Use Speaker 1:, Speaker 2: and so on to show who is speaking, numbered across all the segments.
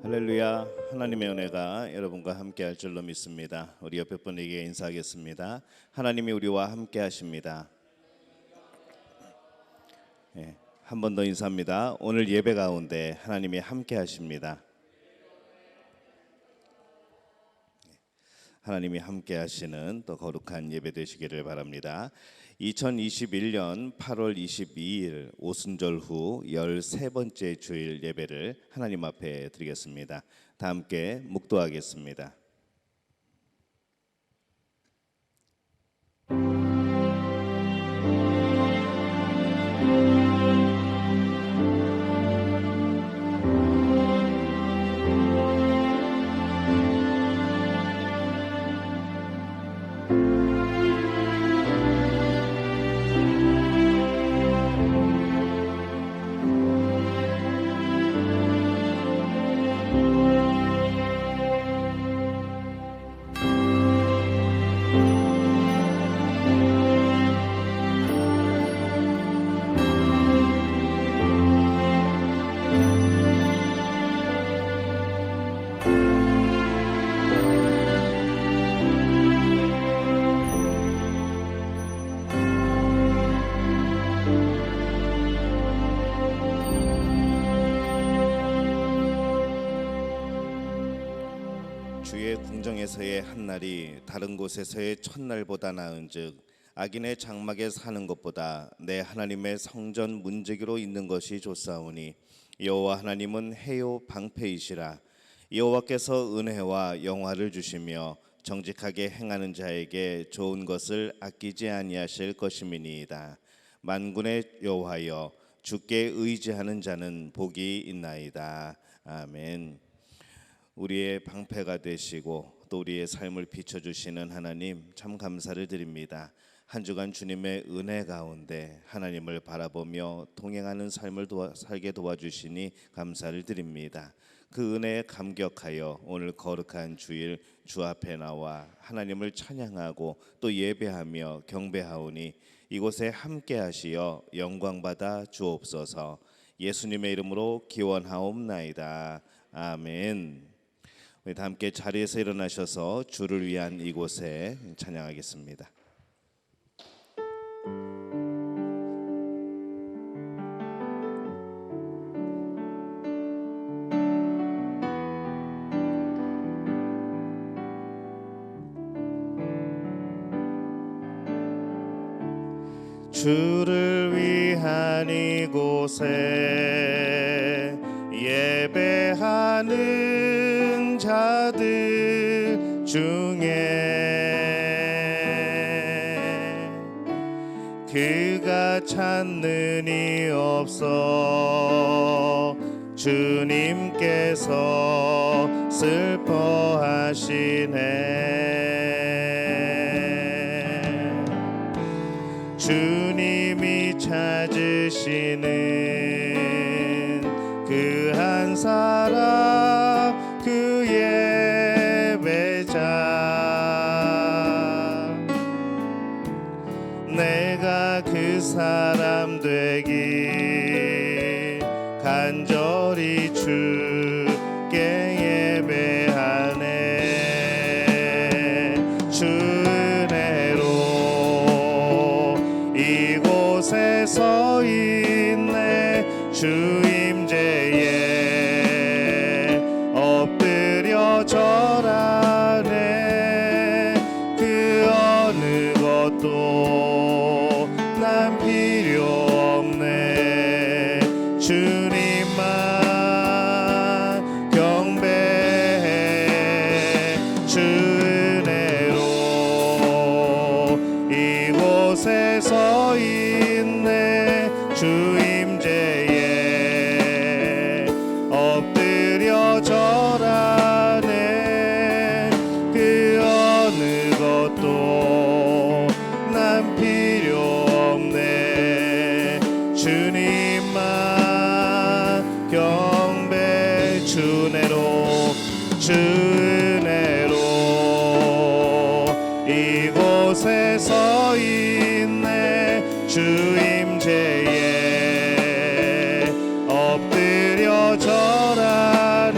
Speaker 1: 할렐루야. 하나님의 은혜가 여러분과 함께 할 줄로 믿습니다. 우리 옆에 분에게 인사하겠습니다. 하나님이 우리와 함께 하십니다. 한 번 더 인사합니다. 오늘 예배 가운데 하나님이 함께 하십니다. 하나님이 함께 하시는 또 거룩한 예배 되시기를 바랍니다. 2021년 8월 22일 오순절 후 13번째 주일 예배를 하나님 앞에 드리겠습니다. 다 함께 묵도하겠습니다. 주의 궁정에서의 한날이 다른 곳에서의 첫날보다 나은즉 악인의 장막에 사는 것보다 내 하나님의 성전 문지기로 있는 것이 좋사오니 여호와 하나님은 해요 방패이시라. 여호와께서 은혜와 영화를 주시며 정직하게 행하는 자에게 좋은 것을 아끼지 아니하실 것임이니이다. 만군의 여호와여, 주께 의지하는 자는 복이 있나이다. 아멘. 우리의 방패가 되시고 또 우리의 삶을 비춰주시는 하나님 참 감사를 드립니다. 한 주간 주님의 은혜 가운데 하나님을 바라보며 동행하는 삶을 살게 도와주시니 감사를 드립니다. 그 은혜에 감격하여 오늘 거룩한 주일 주 앞에 나와 하나님을 찬양하고 또 예배하며 경배하오니 이곳에 함께 하시어 영광받아 주옵소서. 예수님의 이름으로 기원하옵나이다. 아멘. 우리 다 함께 자리에서 일어나셔서 주를 위한 이곳에 찬양하겠습니다. 주를 위한 이곳에 예배하는 자들 중에 그가 찾는 이 없어 주님께서 슬퍼하시네. 주님이 찾으시는 그 한 사람 그 예배자 내가 그 사람 되기 간절히 주께 예배하네. 주 은혜로 이곳에 서 있네. 주 임재에 엎드려 절하네. 그 어느 것도 난 필요 없네. 주님만 경배해. 주 은혜로 이곳에 서 있네. 주 임재에 엎드려 절하네. 그 어느 것도 난 필요 없네. 주님만 경배. 주 은혜로 주 은혜로 이곳에 서 있네. 주 임재에 엎드려 절하네.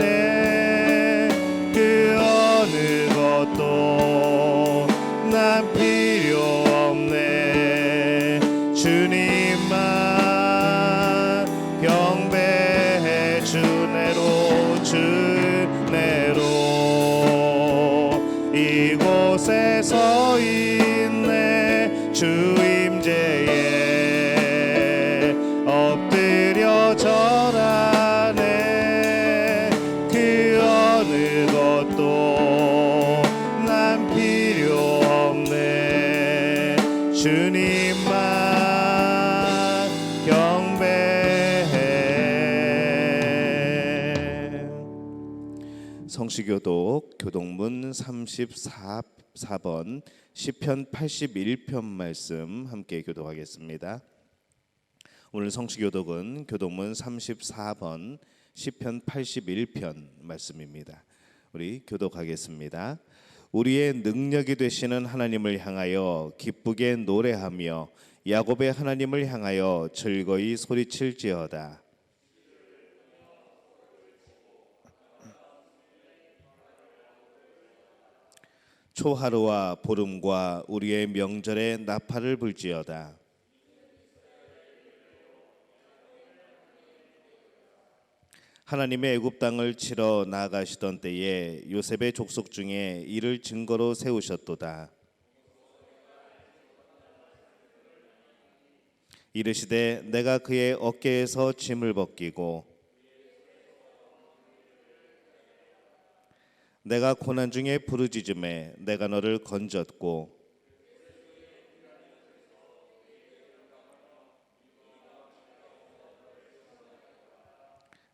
Speaker 1: 그 어느 것도 난 필요 없네. 주님만 경배해. 성시교독 교독문 34번 시편 81편 말씀 함께 교독하겠습니다. 오늘 성시교독은 교독문 34번 시편 81편 말씀입니다. 우리 교독하겠습니다. 우리의 능력이 되시는 하나님을 향하여 기쁘게 노래하며 야곱의 하나님을 향하여 즐거이 소리칠지어다. 초하루와 보름과 우리의 명절에 나팔을 불지어다. 하나님의 애굽 땅을 치러 나아가시던 때에 요셉의 족속 중에 이를 증거로 세우셨도다. 이르시되 내가 그의 어깨에서 짐을 벗기고 내가 고난 중에 부르짖음에 내가 너를 건졌고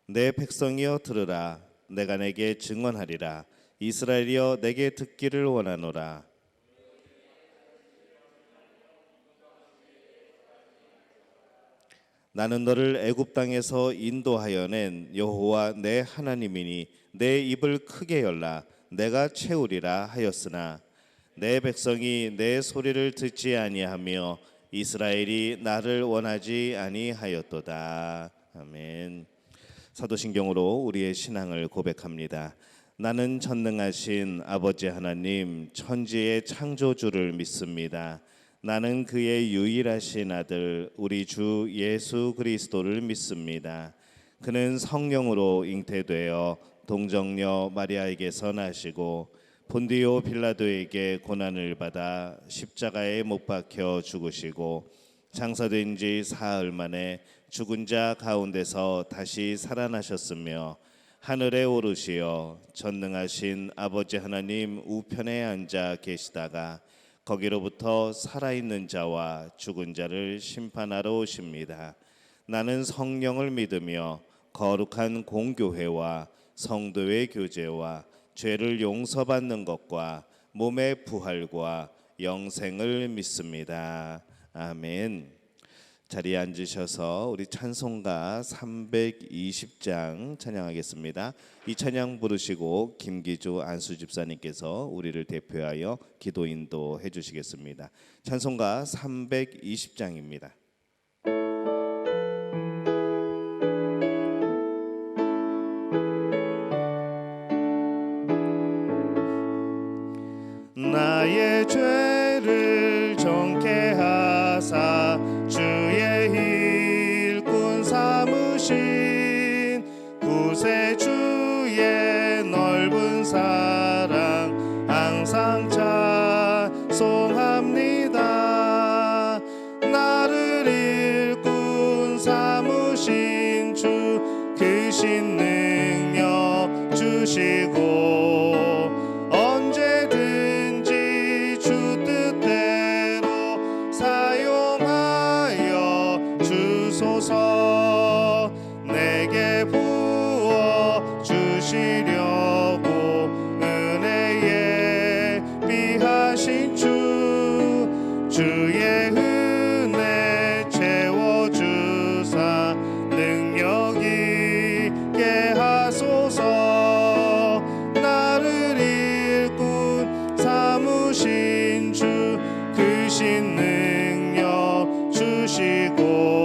Speaker 1: 내 백성이여 들으라. 내가 내게 증언하리라. 이스라엘이여 내게 듣기를 원하노라. 나는 너를 애굽 땅에서 인도하여 낸 여호와 내 하나님이니 내 입을 크게 열라. 내가 채우리라 하였으나 내 백성이 내 소리를 듣지 아니하며 이스라엘이 나를 원하지 아니하였도다. 아멘. 사도신경으로 우리의 신앙을 고백합니다. 나는 전능하신 아버지 하나님 천지의 창조주를 믿습니다. 나는 그의 유일하신 아들 우리 주 예수 그리스도를 믿습니다. 그는 성령으로 잉태되어 동정녀 마리아에게서 나시고 본디오 빌라도에게 고난을 받아 십자가에 못 박혀 죽으시고 장사된 지 사흘 만에 죽은 자 가운데서 다시 살아나셨으며 하늘에 오르시어 전능하신 아버지 하나님 우편에 앉아 계시다가 거기로부터 살아있는 자와 죽은 자를 심판하러 오십니다. 나는 성령을 믿으며 거룩한 공교회와 성도의 교제와 죄를 용서받는 것과 몸의 부활과 영생을 믿습니다. 아멘. 자리에 앉으셔서 우리 찬송가 320장 찬양하겠습니다. 이 찬양 부르시고 김기주 안수 집사님께서 우리를 대표하여 기도 인도해 주시겠습니다. 찬송가 320장입니다. 나의 죄를 정케 하사 주의 일꾼 삼으신 구세주의 넓은 사랑 항상 찬송합니다. 나를 일꾼 삼으신 주 크신 능력 주시고 내게 부어 주시려고 은혜에 비하신 주의 은혜 채워주사 능력 있게 하소서. 나를 일꾼 삼으신 주 크신 능력 주시고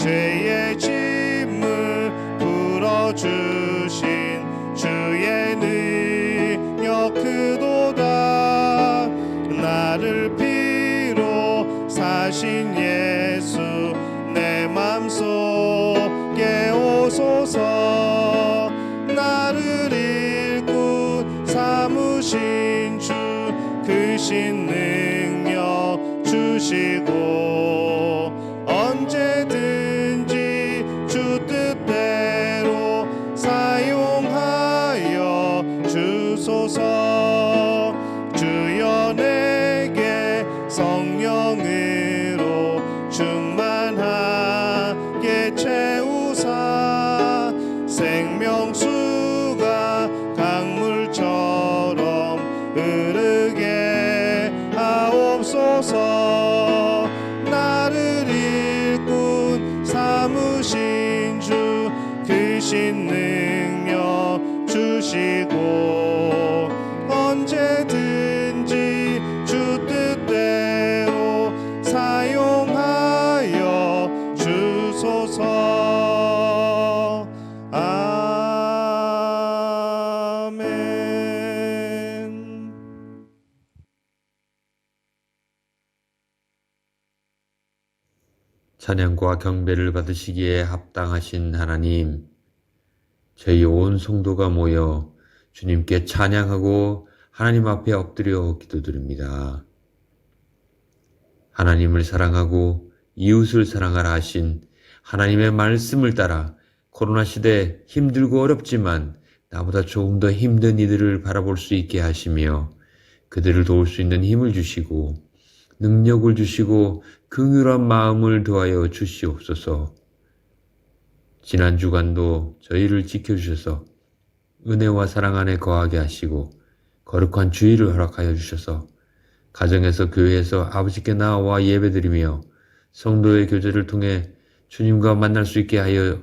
Speaker 1: 죄의 짐을 풀어주신 주의 능력 크도다. 나를 피로 사신 예수 내 맘속에 오소서. 나를 일꾼 삼으신 주 그 크신 능력 주시고 언제든지 주 뜻대로 사용하여 주소서. 주여 내게 성령으로 충만하게 채우사 생명수가 강물처럼 흐르게 하옵소서. 나를 일꾼 삼으신 주 크신 능력 주시고 언제든지 주 뜻대로 사용하여 주소서. 아멘.
Speaker 2: 찬양과 경배를 받으시기에 합당하신 하나님, 저희 온 성도가 모여 주님께 찬양하고 하나님 앞에 엎드려 기도드립니다. 하나님을 사랑하고 이웃을 사랑하라 하신 하나님의 말씀을 따라 코로나 시대 힘들고 어렵지만 나보다 조금 더 힘든 이들을 바라볼 수 있게 하시며 그들을 도울 수 있는 힘을 주시고 능력을 주시고 긍휼한 마음을 더하여 주시옵소서. 지난 주간도 저희를 지켜주셔서 은혜와 사랑 안에 거하게 하시고 거룩한 주일을 허락하여 주셔서 가정에서 교회에서 아버지께 나와 예배드리며 성도의 교제를 통해 주님과 만날 수 있게 하여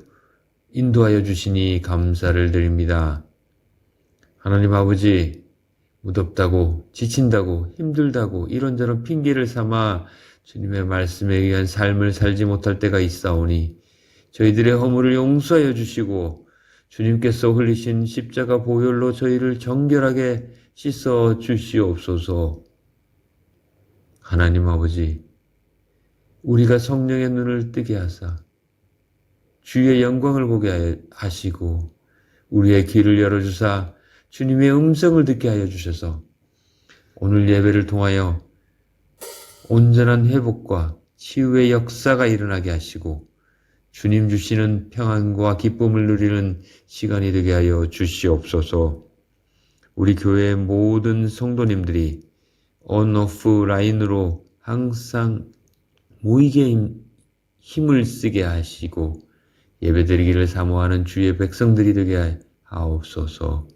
Speaker 2: 인도하여 주시니 감사를 드립니다. 하나님 아버지, 무덥다고 지친다고 힘들다고 이런저런 핑계를 삼아 주님의 말씀에 의한 삶을 살지 못할 때가 있사오니 저희들의 허물을 용서하여 주시고 주님께서 흘리신 십자가 보혈로 저희를 정결하게 씻어 주시옵소서. 하나님 아버지, 우리가 성령의 눈을 뜨게 하사 주의 영광을 보게 하시고 우리의 귀를 열어주사 주님의 음성을 듣게 하여 주셔서 오늘 예배를 통하여 온전한 회복과 치유의 역사가 일어나게 하시고 주님 주시는 평안과 기쁨을 누리는 시간이 되게 하여 주시옵소서. 우리 교회의 모든 성도님들이 온오프 라인으로 항상 모이게 힘을 쓰게 하시고 예배드리기를 사모하는 주의 백성들이 되게 하옵소서.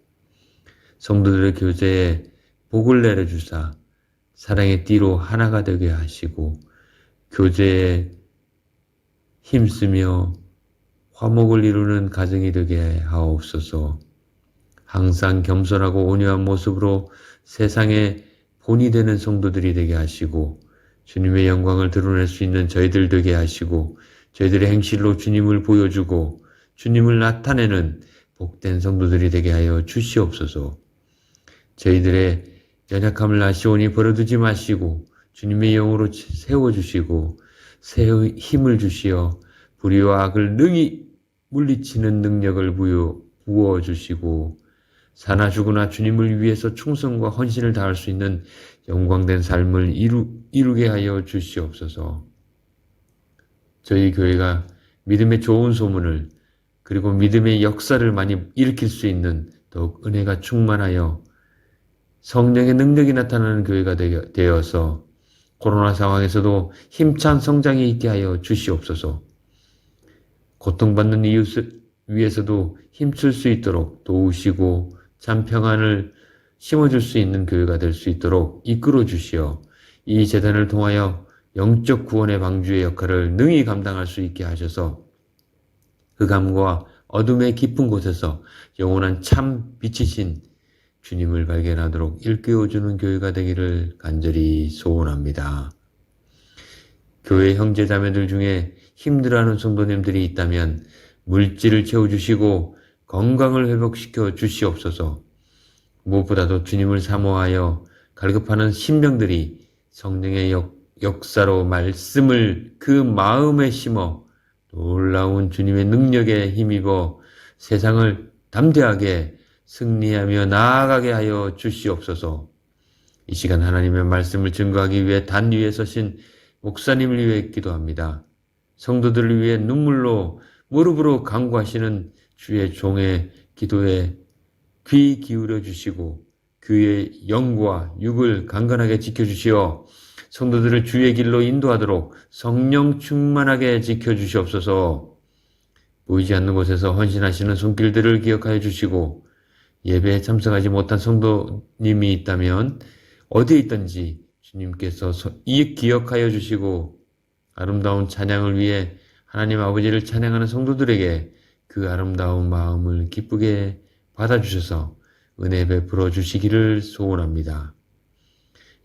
Speaker 2: 성도들의 교제에 복을 내려주사 사랑의 띠로 하나가 되게 하시고 교제에 힘쓰며 화목을 이루는 가정이 되게 하옵소서. 항상 겸손하고 온유한 모습으로 세상의 본이 되는 성도들이 되게 하시고 주님의 영광을 드러낼 수 있는 저희들 되게 하시고 저희들의 행실로 주님을 보여주고 주님을 나타내는 복된 성도들이 되게 하여 주시옵소서. 저희들의 연약함을 아시오니 버려두지 마시고 주님의 영으로 세워주시고 새 힘을 주시어 불의와 악을 능히 물리치는 능력을 부어주시고 사나 죽으나 주님을 위해서 충성과 헌신을 다할 수 있는 영광된 삶을 이루게 하여 주시옵소서. 저희 교회가 믿음의 좋은 소문을 그리고 믿음의 역사를 많이 일으킬 수 있는 더욱 은혜가 충만하여 성령의 능력이 나타나는 교회가 되어서 코로나 상황에서도 힘찬 성장이 있게 하여 주시옵소서. 고통받는 이웃을 위해서도 힘쓸 수 있도록 도우시고 참 평안을 심어줄 수 있는 교회가 될 수 있도록 이끌어 주시어 이 재단을 통하여 영적 구원의 방주의 역할을 능히 감당할 수 있게 하셔서 흑암과 어둠의 깊은 곳에서 영원한 참 빛이신 주님을 발견하도록 일깨워주는 교회가 되기를 간절히 소원합니다. 교회 형제자매들 중에 힘들어하는 성도님들이 있다면 물질을 채워주시고 건강을 회복시켜 주시옵소서. 무엇보다도 주님을 사모하여 갈급하는 심령들이 성령의 역사로 말씀을 그 마음에 심어 놀라운 주님의 능력에 힘입어 세상을 담대하게 승리하며 나아가게 하여 주시옵소서. 이 시간 하나님의 말씀을 증거하기 위해 단 위에 서신 목사님을 위해 기도합니다. 성도들을 위해 눈물로 무릎으로 간구하시는 주의 종의 기도에 귀 기울여 주시고 그의 영과 육을 강건하게 지켜주시어 성도들을 주의 길로 인도하도록 성령 충만하게 지켜주시옵소서. 보이지 않는 곳에서 헌신하시는 손길들을 기억하여 주시고 예배에 참석하지 못한 성도님이 있다면 어디에 있든지 주님께서 기억하여 주시고 아름다운 찬양을 위해 하나님 아버지를 찬양하는 성도들에게 그 아름다운 마음을 기쁘게 받아주셔서 은혜 베풀어 주시기를 소원합니다.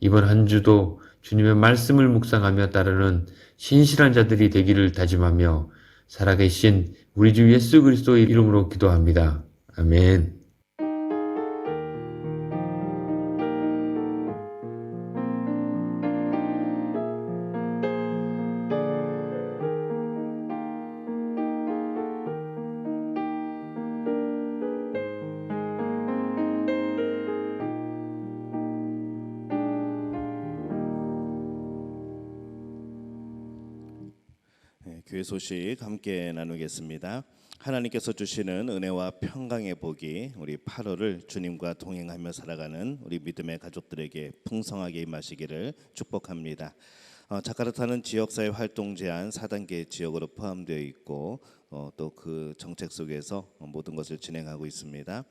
Speaker 2: 이번 한 주도 주님의 말씀을 묵상하며 따르는 신실한 자들이 되기를 다짐하며 살아계신 우리 주 예수 그리스도의 이름으로 기도합니다. 아멘.
Speaker 1: 교회 소식 함께 나누겠습니다. 하나님께서 주시는 은혜와 평강의 복이 우리 8월을 주님과 동행하며 살아가는 우리 믿음의 가족들에게 풍성하게 임하시기를 축복합니다. 자카르타는 지역사회 활동 제한 4단계 지역으로 포함되어 있고 또 그 정책 속에서 모든 것을 진행하고 있습니다.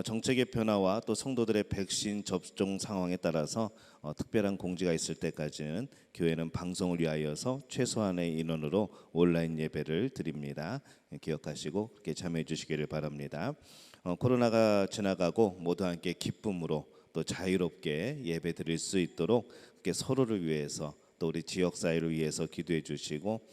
Speaker 1: 정책의 변화와 또 성도들의 백신 접종 상황에 따라서 특별한 공지가 있을 때까지는 교회는 방송을 위하여서 최소한의 인원으로 온라인 예배를 드립니다. 기억하시고 그렇게 참여해 주시기를 바랍니다. 코로나가 지나가고 모두 함께 기쁨으로 또 자유롭게 예배 드릴 수 있도록 그렇게 서로를 위해서 또 우리 지역 사회를 위해서 기도해 주시고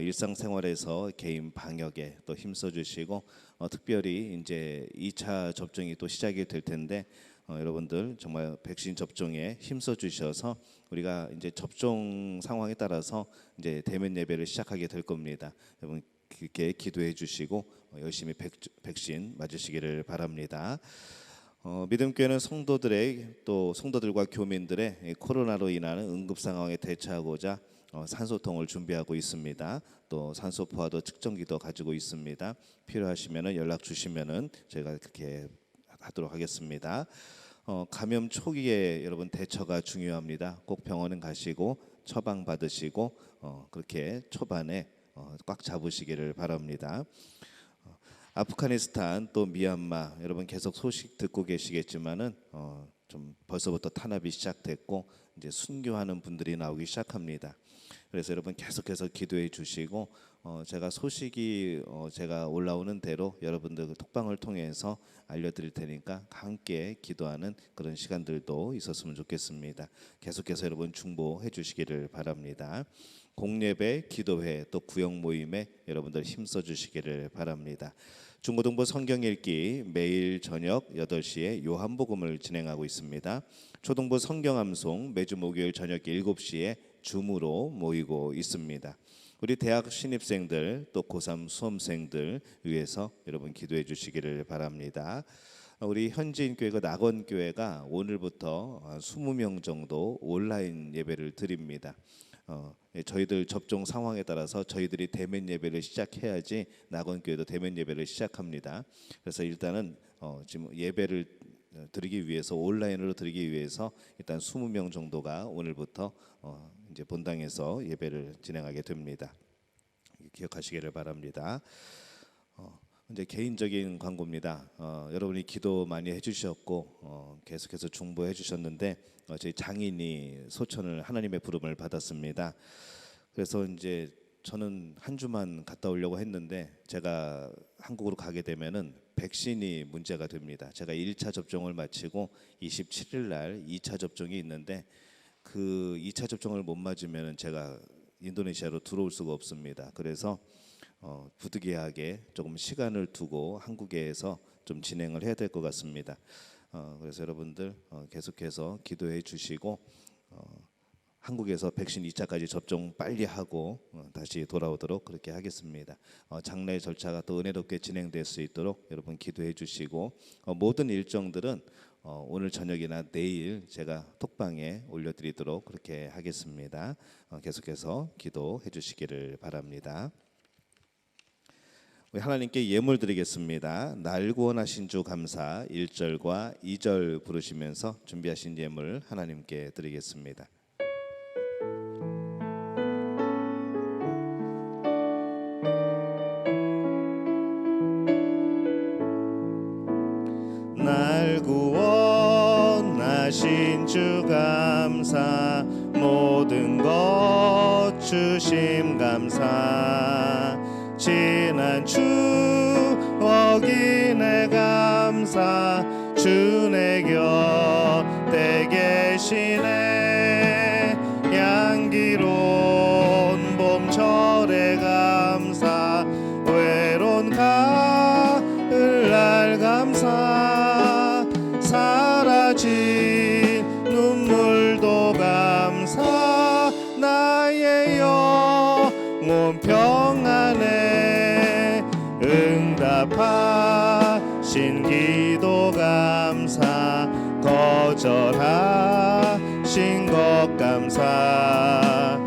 Speaker 1: 일상생활에서 개인 방역에 또 힘써 주시고 특별히 이제 2차 접종이 또 시작이 될 텐데 여러분들 정말 백신 접종에 힘써 주셔서 우리가 이제 접종 상황에 따라서 이제 대면 예배를 시작하게 될 겁니다. 여러분 그렇게 기도해 주시고 열심히 백신 맞으시기를 바랍니다. 믿음교회는 성도들의 또 성도들과 교민들의 코로나로 인하는 응급 상황에 대처하고자 산소통을 준비하고 있습니다. 또 산소포화도 측정기도 가지고 있습니다. 필요하시면은 연락 주시면은 저희가 그렇게 하도록 하겠습니다. 감염 초기에 여러분 대처가 중요합니다. 꼭 병원은 가시고 처방 받으시고 그렇게 초반에 꽉 잡으시기를 바랍니다. 아프가니스탄 또 미얀마 여러분 계속 소식 듣고 계시겠지만은 좀 벌써부터 탄압이 시작됐고 이제 순교하는 분들이 나오기 시작합니다. 그래서 여러분 계속해서 기도해 주시고 제가 소식이 제가 올라오는 대로 여러분들 톡방을 통해서 알려드릴 테니까 함께 기도하는 그런 시간들도 있었으면 좋겠습니다. 계속해서 여러분 중보해 주시기를 바랍니다. 공예배, 기도회 또 구역 모임에 여러분들 힘써 주시기를 바랍니다. 중고등부 성경 읽기 매일 저녁 8시에 요한복음을 진행하고 있습니다. 초등부 성경 암송 매주 목요일 저녁 7시에 줌으로 모이고 있습니다. 우리 대학 신입생들 또 고3 수험생들 위해서 여러분 기도해 주시기를 바랍니다. 우리 현지인 교회가 낙원교회가 오늘부터 20명 정도 온라인 예배를 드립니다. 저희들 접종 상황에 따라서 저희들이 대면 예배를 시작해야지 낙원교회도 대면 예배를 시작합니다. 그래서 일단은 지금 예배를 드리기 위해서 온라인으로 드리기 위해서 일단 20명 정도가 오늘부터 이제 본당에서 예배를 진행하게 됩니다. 기억하시기를 바랍니다. 이제 개인적인 광고입니다. 여러분이 기도 많이 해주셨고 계속해서 중보해 주셨는데 저희 장인이 소천을 하나님의 부름을 받았습니다. 그래서 이제 저는 한 주만 갔다 오려고 했는데 제가 한국으로 가게 되면은 백신이 문제가 됩니다. 제가 1차 접종을 마치고 27일 날 2차 접종이 있는데 그 2차 접종을 못 맞으면 제가 인도네시아로 들어올 수가 없습니다. 그래서 부득이하게 조금 시간을 두고 한국에서 좀 진행을 해야 될 것 같습니다. 그래서 여러분들 계속해서 기도해 주시고 한국에서 백신 2차까지 접종 빨리 하고 다시 돌아오도록 그렇게 하겠습니다. 장례 절차가 또 은혜롭게 진행될 수 있도록 여러분 기도해 주시고 모든 일정들은 오늘 저녁이나 내일 제가 톡방에 올려드리도록 그렇게 하겠습니다. 계속해서 기도해 주시기를 바랍니다. 우리 하나님께 예물 드리겠습니다. 날 구원하신 주 감사 1절과 2절 부르시면서 준비하신 예물 하나님께 드리겠습니다. 날 구원하신 주 감사 모든 것 주심 감사 지난 추억이 내 감사 주 내 곁에 계시네 향기로운 봄철의 감사 외로운 가을날 감사 사라진 눈물도 감사 나의 영혼 평안에 응답하신 기도 감사 거절하신 것 감사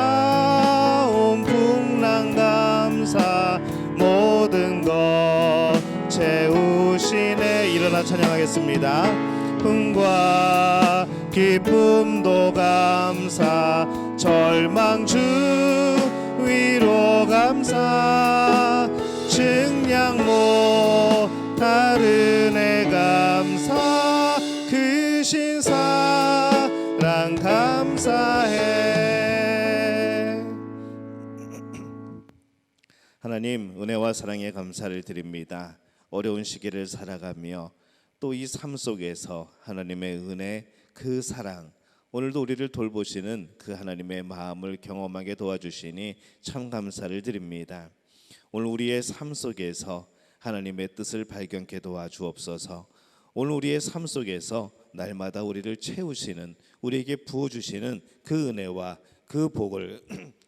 Speaker 1: 헤쳐나온 풍랑 감사 모든 것 채우시네. 일어나 찬양하겠습니다. 흥과 기쁨도 감사 절망 주 위로 감사 증량 못할 은혜 감사 크신 사랑 감사해. 하나님 은혜와 사랑에 감사를 드립니다. 어려운 시기를 살아가며 또 이 삶 속에서 하나님의 은혜 그 사랑 오늘도 우리를 돌보시는 그 하나님의 마음을 경험하게 도와주시니 참 감사를 드립니다. 오늘 우리의 삶 속에서 하나님의 뜻을 발견케 도와주옵소서. 오늘 우리의 삶 속에서 날마다 우리를 채우시는 우리에게 부어주시는 그 은혜와 그 복을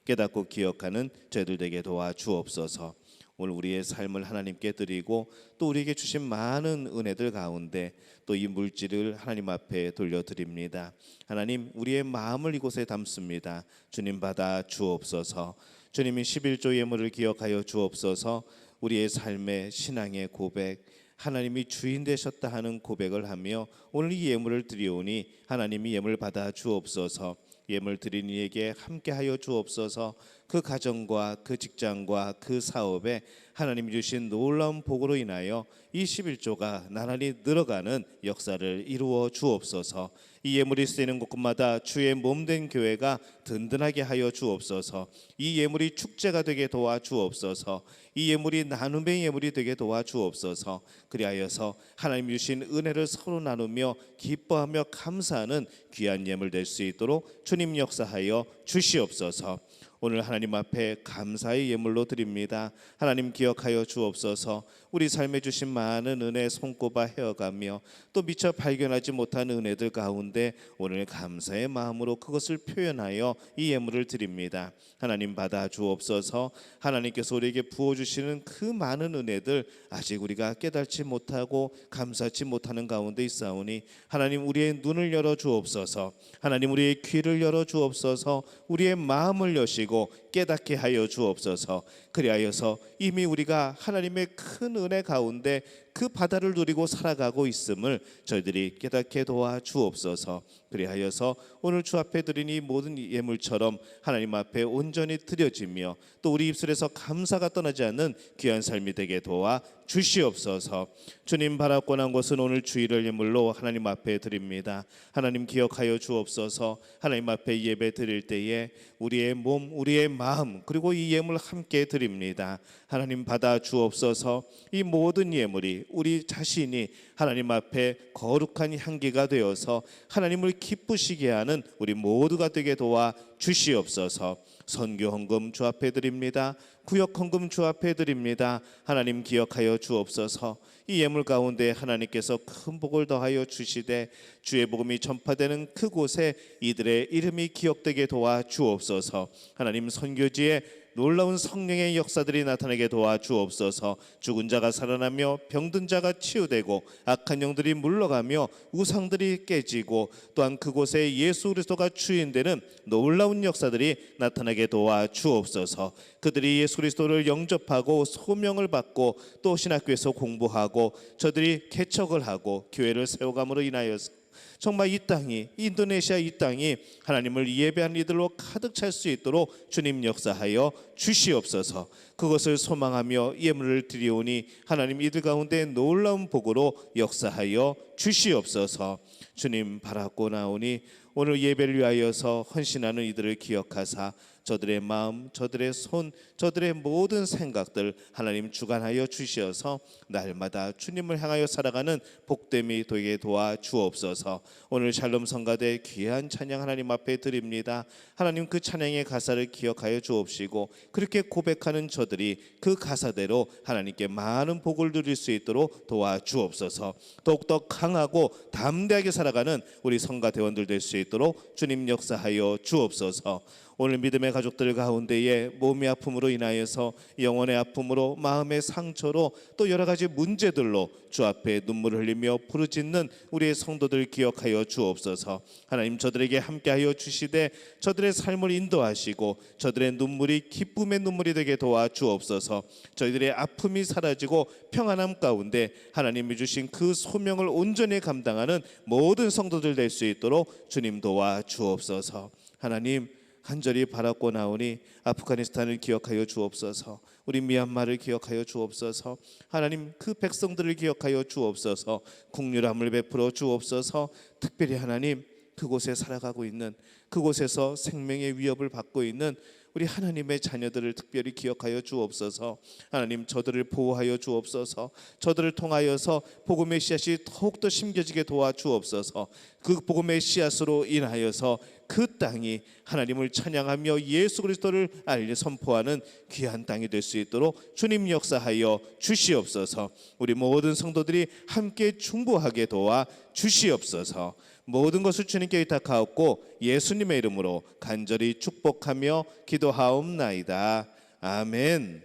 Speaker 1: 깨닫고 기억하는 저희들 되게 도와주옵소서. 오늘 우리의 삶을 하나님께 드리고 또 우리에게 주신 많은 은혜들 가운데 또 이 물질을 하나님 앞에 돌려드립니다. 하나님 우리의 마음을 이곳에 담습니다. 주님 받아 주옵소서. 주님이 11조 예물을 기억하여 주옵소서. 우리의 삶의 신앙의 고백 하나님이 주인 되셨다 하는 고백을 하며 오늘 이 예물을 드리오니 하나님이 예물 받아 주옵소서. 예물 드린 이에게 함께하여 주옵소서. 그 가정과 그 직장과 그 사업에 하나님이 주신 놀라운 복으로 인하여 이 11조가 나날이 늘어가는 역사를 이루어 주옵소서. 이 예물이 쓰이는 곳곳마다 주의 몸된 교회가 든든하게 하여 주옵소서. 이 예물이 축제가 되게 도와 주옵소서. 이 예물이 나눔의 예물이 되게 도와 주옵소서. 그리하여서 하나님 주신 은혜를 서로 나누며 기뻐하며 감사하는 귀한 예물 될 수 있도록 주님 역사하여 주시옵소서. 오늘 하나님 앞에 감사의 예물로 드립니다. 하나님 기억하여 주옵소서. 우리 삶에 주신 많은 은혜 손꼽아 헤어가며 또 미처 발견하지 못한 은혜들 가운데 오늘 감사의 마음으로 그것을 표현하여 이 예물을 드립니다. 하나님 받아 주옵소서. 하나님께서 우리에게 부어주시는 그 많은 은혜들 아직 우리가 깨닫지 못하고 감사치 못하는 가운데 있사오니 하나님 우리의 눈을 열어 주옵소서. 하나님 우리의 귀를 열어 주옵소서. 우리의 마음을 여시고 깨닫게 하여 주옵소서. 그리하여서 이미 우리가 하나님의 큰 은혜 가운데 그 바다를 누리고 살아가고 있음을 저희들이 깨닫게 도와 주옵소서. 그리하여서 오늘 주 앞에 드린 이 모든 예물처럼 하나님 앞에 온전히 드려지며 또 우리 입술에서 감사가 떠나지 않는 귀한 삶이 되게 도와 주시옵소서. 주님 바라고 난 것은 오늘 주일을 예물로 하나님 앞에 드립니다. 하나님 기억하여 주옵소서. 하나님 앞에 예배 드릴 때에 우리의 몸 우리의 마음 그리고 이 예물 함께 드립니다. 하나님 받아 주옵소서. 이 모든 예물이 우리 자신이 하나님 앞에 거룩한 향기가 되어서 하나님을 기쁘시게 하는 우리 모두가 되게 도와 주시옵소서. 선교 헌금 주 앞에 드립니다. 구역 헌금 주 앞에 드립니다. 하나님 기억하여 주옵소서. 이 예물 가운데 하나님께서 큰 복을 더하여 주시되 주의 복음이 전파되는 그곳에 이들의 이름이 기억되게 도와 주옵소서. 하나님 선교지에 놀라운 성령의 역사들이 나타나게 도와 주옵소서. 죽은 자가 살아나며 병든 자가 치유되고 악한 영들이 물러가며 우상들이 깨지고 또한 그곳에 예수 그리스도가 주인되는 놀라운 역사들이 나타나게 도와 주옵소서. 그들이 예수 그리스도를 영접하고 소명을 받고 또 신학교에서 공부하고 저들이 개척을 하고 교회를 세워감으로 인하여서 정말 이 땅이, 인도네시아 이 땅이 하나님을 예배하는 이들로 가득 찰 수 있도록 주님 역사하여 주시옵소서. 그것을 소망하며 예물을 드리오니 하나님 이들 가운데 놀라운 복으로 역사하여 주시옵소서. 주님 바라고 나오니 오늘 예배를 위하여서 헌신하는 이들을 기억하사 저들의 마음, 저들의 손, 저들의 모든 생각들 하나님 주관하여 주시어서 날마다 주님을 향하여 살아가는 복됨이 되게 도와 주옵소서. 오늘 샬롬 성가대 귀한 찬양 하나님 앞에 드립니다. 하나님 그 찬양의 가사를 기억하여 주옵시고 그렇게 고백하는 저들이 그 가사대로 하나님께 많은 복을 누릴 수 있도록 도와 주옵소서. 더욱더 강하고 담대하게 살아가는 우리 성가대원들 될 수 있도록 주님 역사하여 주옵소서. 오늘 믿음의 가족들 가운데에 몸의 아픔으로 인하여서 영혼의 아픔으로 마음의 상처로 또 여러 가지 문제들로 주 앞에 눈물을 흘리며 부르짖는 우리의 성도들 기억하여 주옵소서. 하나님 저들에게 함께하여 주시되 저들의 삶을 인도하시고 저들의 눈물이 기쁨의 눈물이 되게 도와 주옵소서. 저희들의 아픔이 사라지고 평안함 가운데 하나님이 주신 그 소명을 온전히 감당하는 모든 성도들 될 수 있도록 주님 도와 주옵소서. 하나님 간절히 바라고 나오니 아프가니스탄을 기억하여 주옵소서. 우리 미얀마를 기억하여 주옵소서. 하나님 그 백성들을 기억하여 주옵소서. 국률함을 베풀어 주옵소서. 특별히 하나님 그곳에 살아가고 있는, 그곳에서 생명의 위협을 받고 있는 우리 하나님의 자녀들을 특별히 기억하여 주옵소서. 하나님 저들을 보호하여 주옵소서. 저들을 통하여서 복음의 씨앗이 더욱더 심겨지게 도와주옵소서. 그 복음의 씨앗으로 인하여서 그 땅이 하나님을 찬양하며 예수 그리스도를 알리 선포하는 귀한 땅이 될 수 있도록 주님 역사하여 주시옵소서. 우리 모든 성도들이 함께 중보하게 도와 주시옵소서. 모든 것을 주님께 의탁하옵고 예수님의 이름으로 간절히 축복하며 기도하옵나이다. 아멘.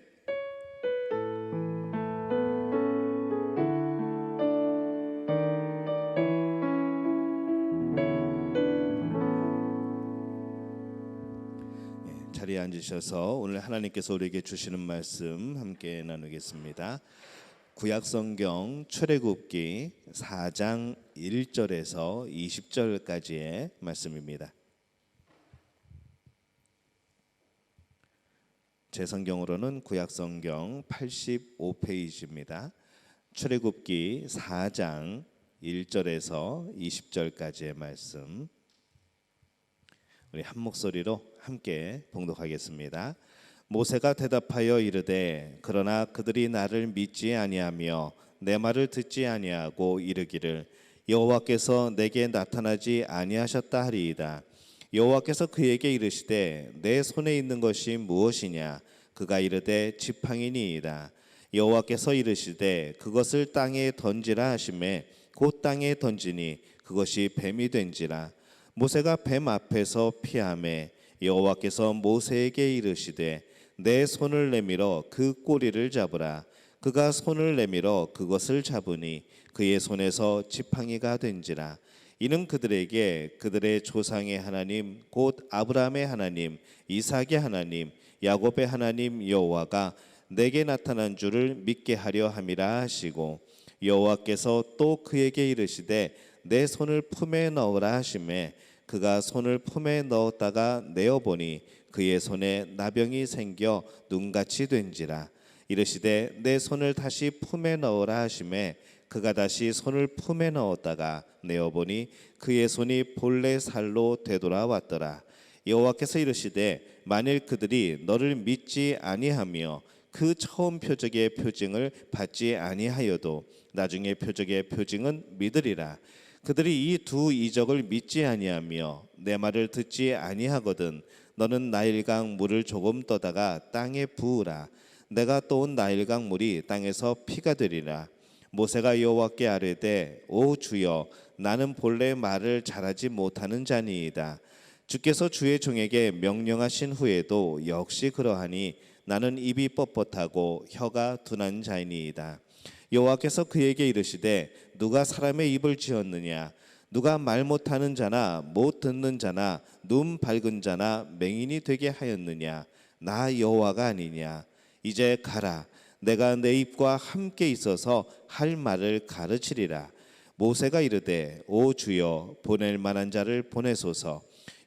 Speaker 1: 자리에 앉으셔서 오늘 하나님께서 우리에게 주시는 말씀 함께 나누겠습니다. 구약성경 출애굽기 4장 1절에서 20절까지의 말씀입니다. 제 성경으로는 구약성경 85페이지입니다. 출애굽기 4장 1절에서 20절까지의 말씀 우리 한 목소리로 함께 봉독하겠습니다. 모세가 대답하여 이르되 그러나 그들이 나를 믿지 아니하며 내 말을 듣지 아니하고 이르기를 여호와께서 내게 나타나지 아니하셨다 하리이다. 여호와께서 그에게 이르시되 내 손에 있는 것이 무엇이냐? 그가 이르되 지팡이니이다. 여호와께서 이르시되 그것을 땅에 던지라 하시매 곧 땅에 던지니 그것이 뱀이 된지라. 모세가 뱀 앞에서 피하매 여호와께서 모세에게 이르시되 내 손을 내밀어 그 꼬리를 잡으라. 그가 손을 내밀어 그것을 잡으니 그의 손에서 지팡이가 된지라. 이는 그들에게 그들의 조상의 하나님 곧 아브라함의 하나님, 이삭의 하나님, 야곱의 하나님 여호와가 내게 나타난 줄을 믿게 하려 함이라 하시고 여호와께서 또 그에게 이르시되 내 손을 품에 넣으라 하시매 그가 손을 품에 넣었다가 내어보니 그의 손에 나병이 생겨 눈같이 된지라. 이르시되 내 손을 다시 품에 넣으라 하시매 그가 다시 손을 품에 넣었다가 내어보니 그의 손이 본래 살로 되돌아왔더라. 여호와께서 이르시되 만일 그들이 너를 믿지 아니하며 그 처음 표적의 표징을 받지 아니하여도 나중에 표적의 표징은 믿으리라. 그들이 이 두 이적을 믿지 아니하며 내 말을 듣지 아니하거든 너는 나일강 물을 조금 떠다가 땅에 부으라. 내가 떠온 나일강 물이 땅에서 피가 되리라. 모세가 여호와께 아뢰되 오 주여 나는 본래 말을 잘하지 못하는 자니이다. 주께서 주의 종에게 명령하신 후에도 역시 그러하니 나는 입이 뻣뻣하고 혀가 둔한 자이니이다. 여호와께서 그에게 이르시되 누가 사람의 입을 지었느냐? 누가 말 못하는 자나 못 듣는 자나 눈 밝은 자나 맹인이 되게 하였느냐? 나 여호와가 아니냐? 이제 가라. 내가 내 입과 함께 있어서 할 말을 가르치리라. 모세가 이르되 오 주여 보낼 만한 자를 보내소서.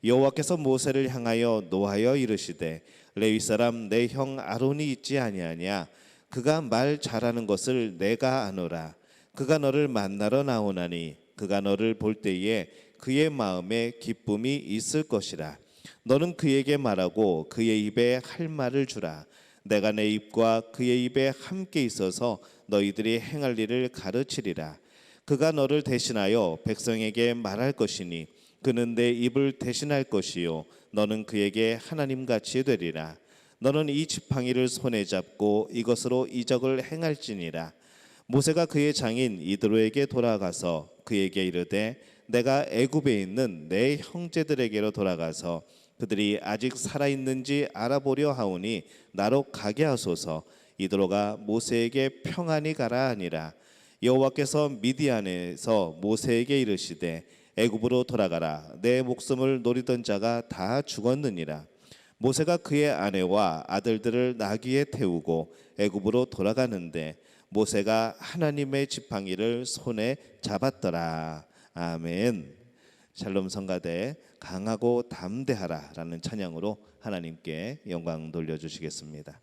Speaker 1: 여호와께서 모세를 향하여 노하여 이르시되 레위 사람 내 형 아론이 있지 아니하냐? 그가 말 잘하는 것을 내가 아노라. 그가 너를 만나러 나오나니 그가 너를 볼 때에 그의 마음에 기쁨이 있을 것이라. 너는 그에게 말하고 그의 입에 할 말을 주라. 내가 내 입과 그의 입에 함께 있어서 너희들이 행할 일을 가르치리라. 그가 너를 대신하여 백성에게 말할 것이니 그는 내 입을 대신할 것이요 너는 그에게 하나님같이 되리라. 너는 이 지팡이를 손에 잡고 이것으로 이적을 행할지니라. 모세가 그의 장인 이드로에게 돌아가서 그에게 이르되 내가 애굽에 있는 내 형제들에게로 돌아가서 그들이 아직 살아있는지 알아보려 하오니 나로 가게 하소서. 이드로가 모세에게 평안히 가라 하니라. 여호와께서 미디안에서 모세에게 이르시되 애굽으로 돌아가라. 내 목숨을 노리던 자가 다 죽었느니라. 모세가 그의 아내와 아들들을 나귀에 태우고 애굽으로 돌아가는데 모세가 하나님의 지팡이를 손에 잡았더라. 아멘. 샬롬 성가대 강하고 담대하라라는 찬양으로 하나님께 영광 돌려주시겠습니다.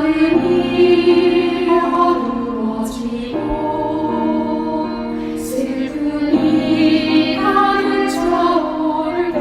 Speaker 3: 마음이 어두워지고 슬픔이 가득 차오를 때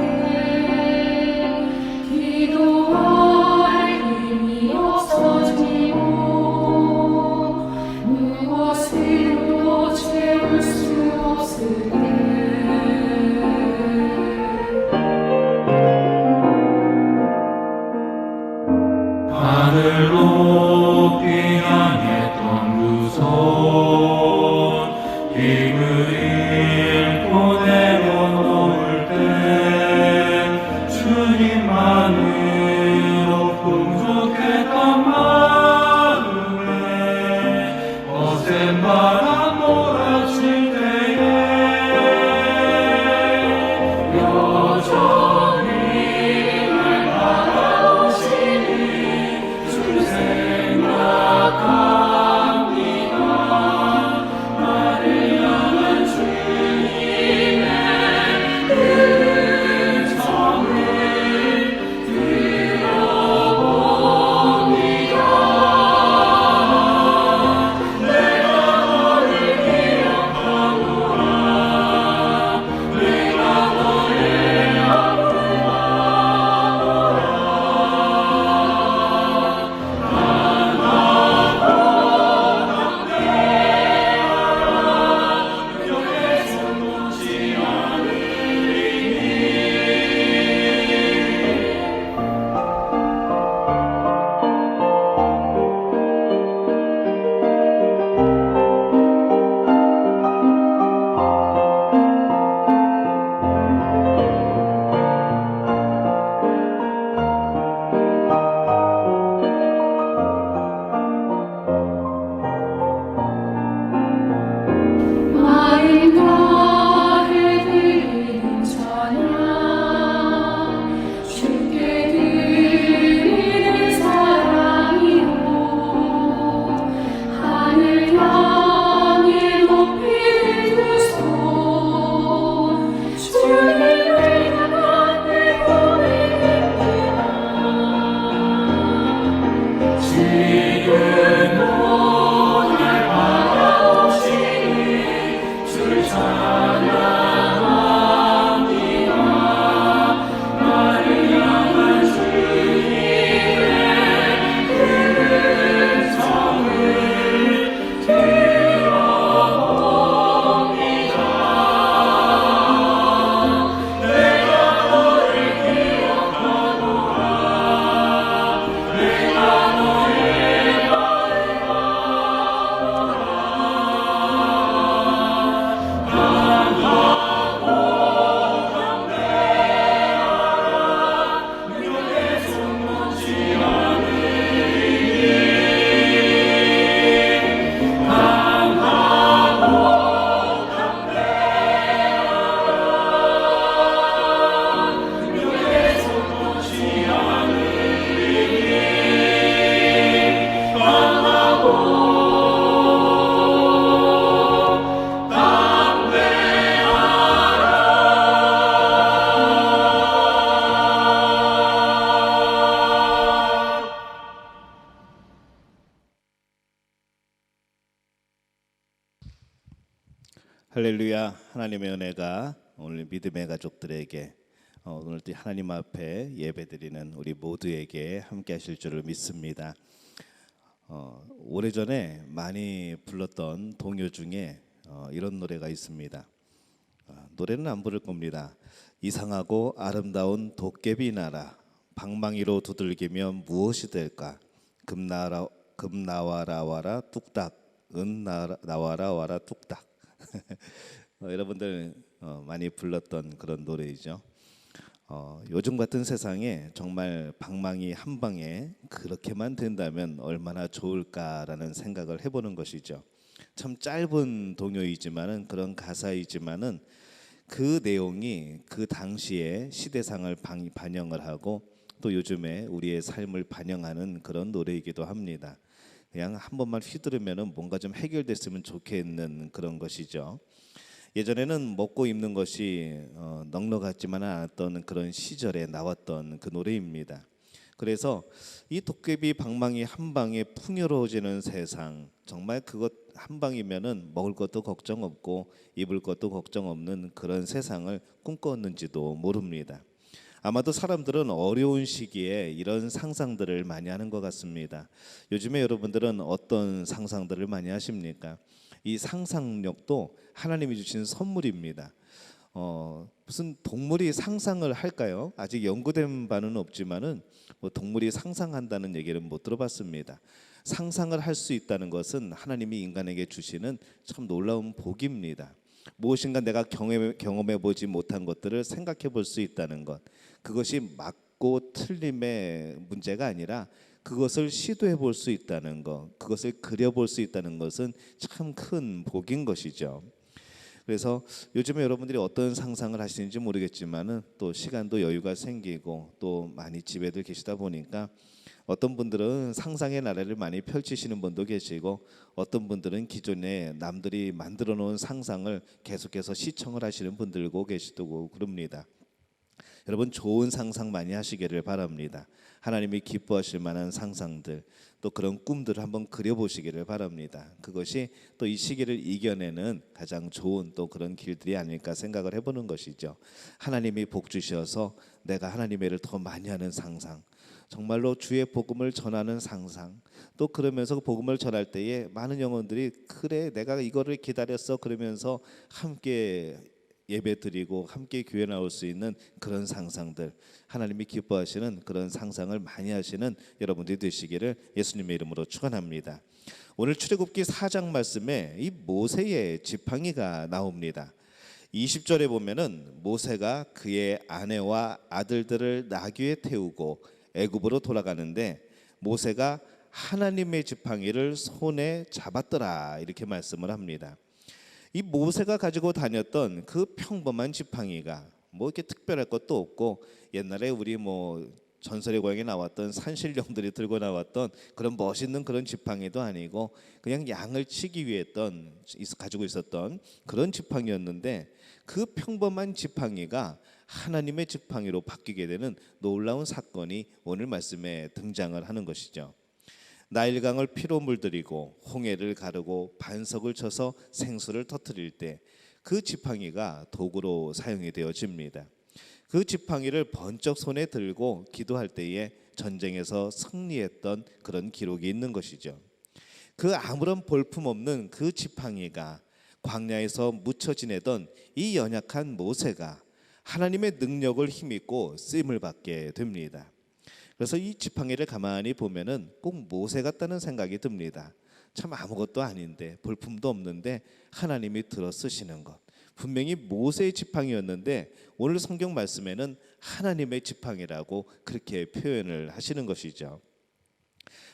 Speaker 1: 할렐루야. 하나님의 은혜가 오늘 믿음의 가족들에게 오늘 또 하나님 앞에 예배드리는 우리 모두에게 함께 하실 줄을 믿습니다. 오래전에 많이 불렀던 동요 중에 이런 노래가 있습니다. 노래는 안 부를 겁니다. 이상하고 아름다운 도깨비 나라, 방망이로 두들기면 무엇이 될까? 금 나와라 와라 뚝딱, 은 나와라 와라 뚝딱. 여러분들 많이 불렀던 그런 노래이죠. 요즘 같은 세상에 정말 방망이 한 방에 그렇게만 된다면 얼마나 좋을까라는 생각을 해보는 것이죠. 참 짧은 동요이지만은 그런 가사이지만은 그 내용이 그 당시의 시대상을 반영을 하고 또 요즘에 우리의 삶을 반영하는 그런 노래이기도 합니다. 그냥 한 번만 휘두르면은 뭔가 좀 해결됐으면 좋겠는 그런 것이죠. 예전에는 먹고 입는 것이 넉넉하지만 않았던 그런 시절에 나왔던 그 노래입니다. 그래서 이 도깨비 방망이 한 방에 풍요로워지는 세상, 정말 그것 한 방이면은 먹을 것도 걱정 없고 입을 것도 걱정 없는 그런 세상을 꿈꿨는지도 모릅니다. 아마도 사람들은 어려운 시기에 이런 상상들을 많이 하는 것 같습니다. 요즘에 여러분들은 어떤 상상들을 많이 하십니까? 이 상상력도 하나님이 주신 선물입니다. 무슨 동물이 상상을 할까요? 아직 연구된 바는 없지만은 뭐 동물이 상상한다는 얘기는 못 들어봤습니다. 상상을 할 수 있다는 것은 하나님이 인간에게 주시는 참 놀라운 복입니다. 무엇인가 내가 경험해 보지 못한 것들을 생각해 볼 수 있다는 것, 그것이 맞고 틀림의 문제가 아니라 그것을 시도해 볼 수 있다는 것, 그것을 그려 볼 수 있다는 것은 참 큰 복인 것이죠. 그래서 요즘에 여러분들이 어떤 상상을 하시는지 모르겠지만은 또 시간도 여유가 생기고 또 많이 집에들 계시다 보니까 어떤 분들은 상상의 나래를 많이 펼치시는 분도 계시고 어떤 분들은 기존에 남들이 만들어 놓은 상상을 계속해서 시청을 하시는 분들도 계시고 그럽니다. 여러분 좋은 상상 많이 하시기를 바랍니다. 하나님이 기뻐하실 만한 상상들, 또 그런 꿈들을 한번 그려보시기를 바랍니다. 그것이 또 이 시기를 이겨내는 가장 좋은 또 그런 길들이 아닐까 생각을 해보는 것이죠. 하나님이 복 주셔서 내가 하나님의 일을 더 많이 하는 상상, 정말로 주의 복음을 전하는 상상, 또 그러면서 그 복음을 전할 때에 많은 영혼들이 그래 내가 이거를 기다렸어 그러면서 함께 예배드리고 함께 교회 나올 수 있는 그런 상상들, 하나님이 기뻐하시는 그런 상상을 많이 하시는 여러분들이 되시기를 예수님의 이름으로 축원합니다. 오늘 출애굽기 4장 말씀에 이 모세의 지팡이가 나옵니다. 20절에 보면은 모세가 그의 아내와 아들들을 나귀에 태우고 애굽으로 돌아가는데 모세가 하나님의 지팡이를 손에 잡았더라 이렇게 말씀을 합니다. 이 모세가 가지고 다녔던 그 평범한 지팡이가 뭐 이렇게 특별할 것도 없고 옛날에 우리 뭐 전설의 고향에 나왔던 산신령들이 들고 나왔던 그런 멋있는 그런 지팡이도 아니고 그냥 양을 치기 위해 가지고 있었던 그런 지팡이였는데 그 평범한 지팡이가 하나님의 지팡이로 바뀌게 되는 놀라운 사건이 오늘 말씀에 등장을 하는 것이죠. 나일강을 피로 물들이고 홍해를 가르고 반석을 쳐서 생수를 터뜨릴 때 그 지팡이가 도구로 사용이 되어집니다. 그 지팡이를 번쩍 손에 들고 기도할 때에 전쟁에서 승리했던 그런 기록이 있는 것이죠. 그 아무런 볼품없는 그 지팡이가 광야에서 묻혀 지내던 이 연약한 모세가 하나님의 능력을 힘입고 쓰임을 받게 됩니다. 그래서 이 지팡이를 가만히 보면은 꼭 모세 같다는 생각이 듭니다. 참 아무것도 아닌데 볼품도 없는데 하나님이 들어 쓰시는 것, 분명히 모세의 지팡이였는데 오늘 성경 말씀에는 하나님의 지팡이라고 그렇게 표현을 하시는 것이죠.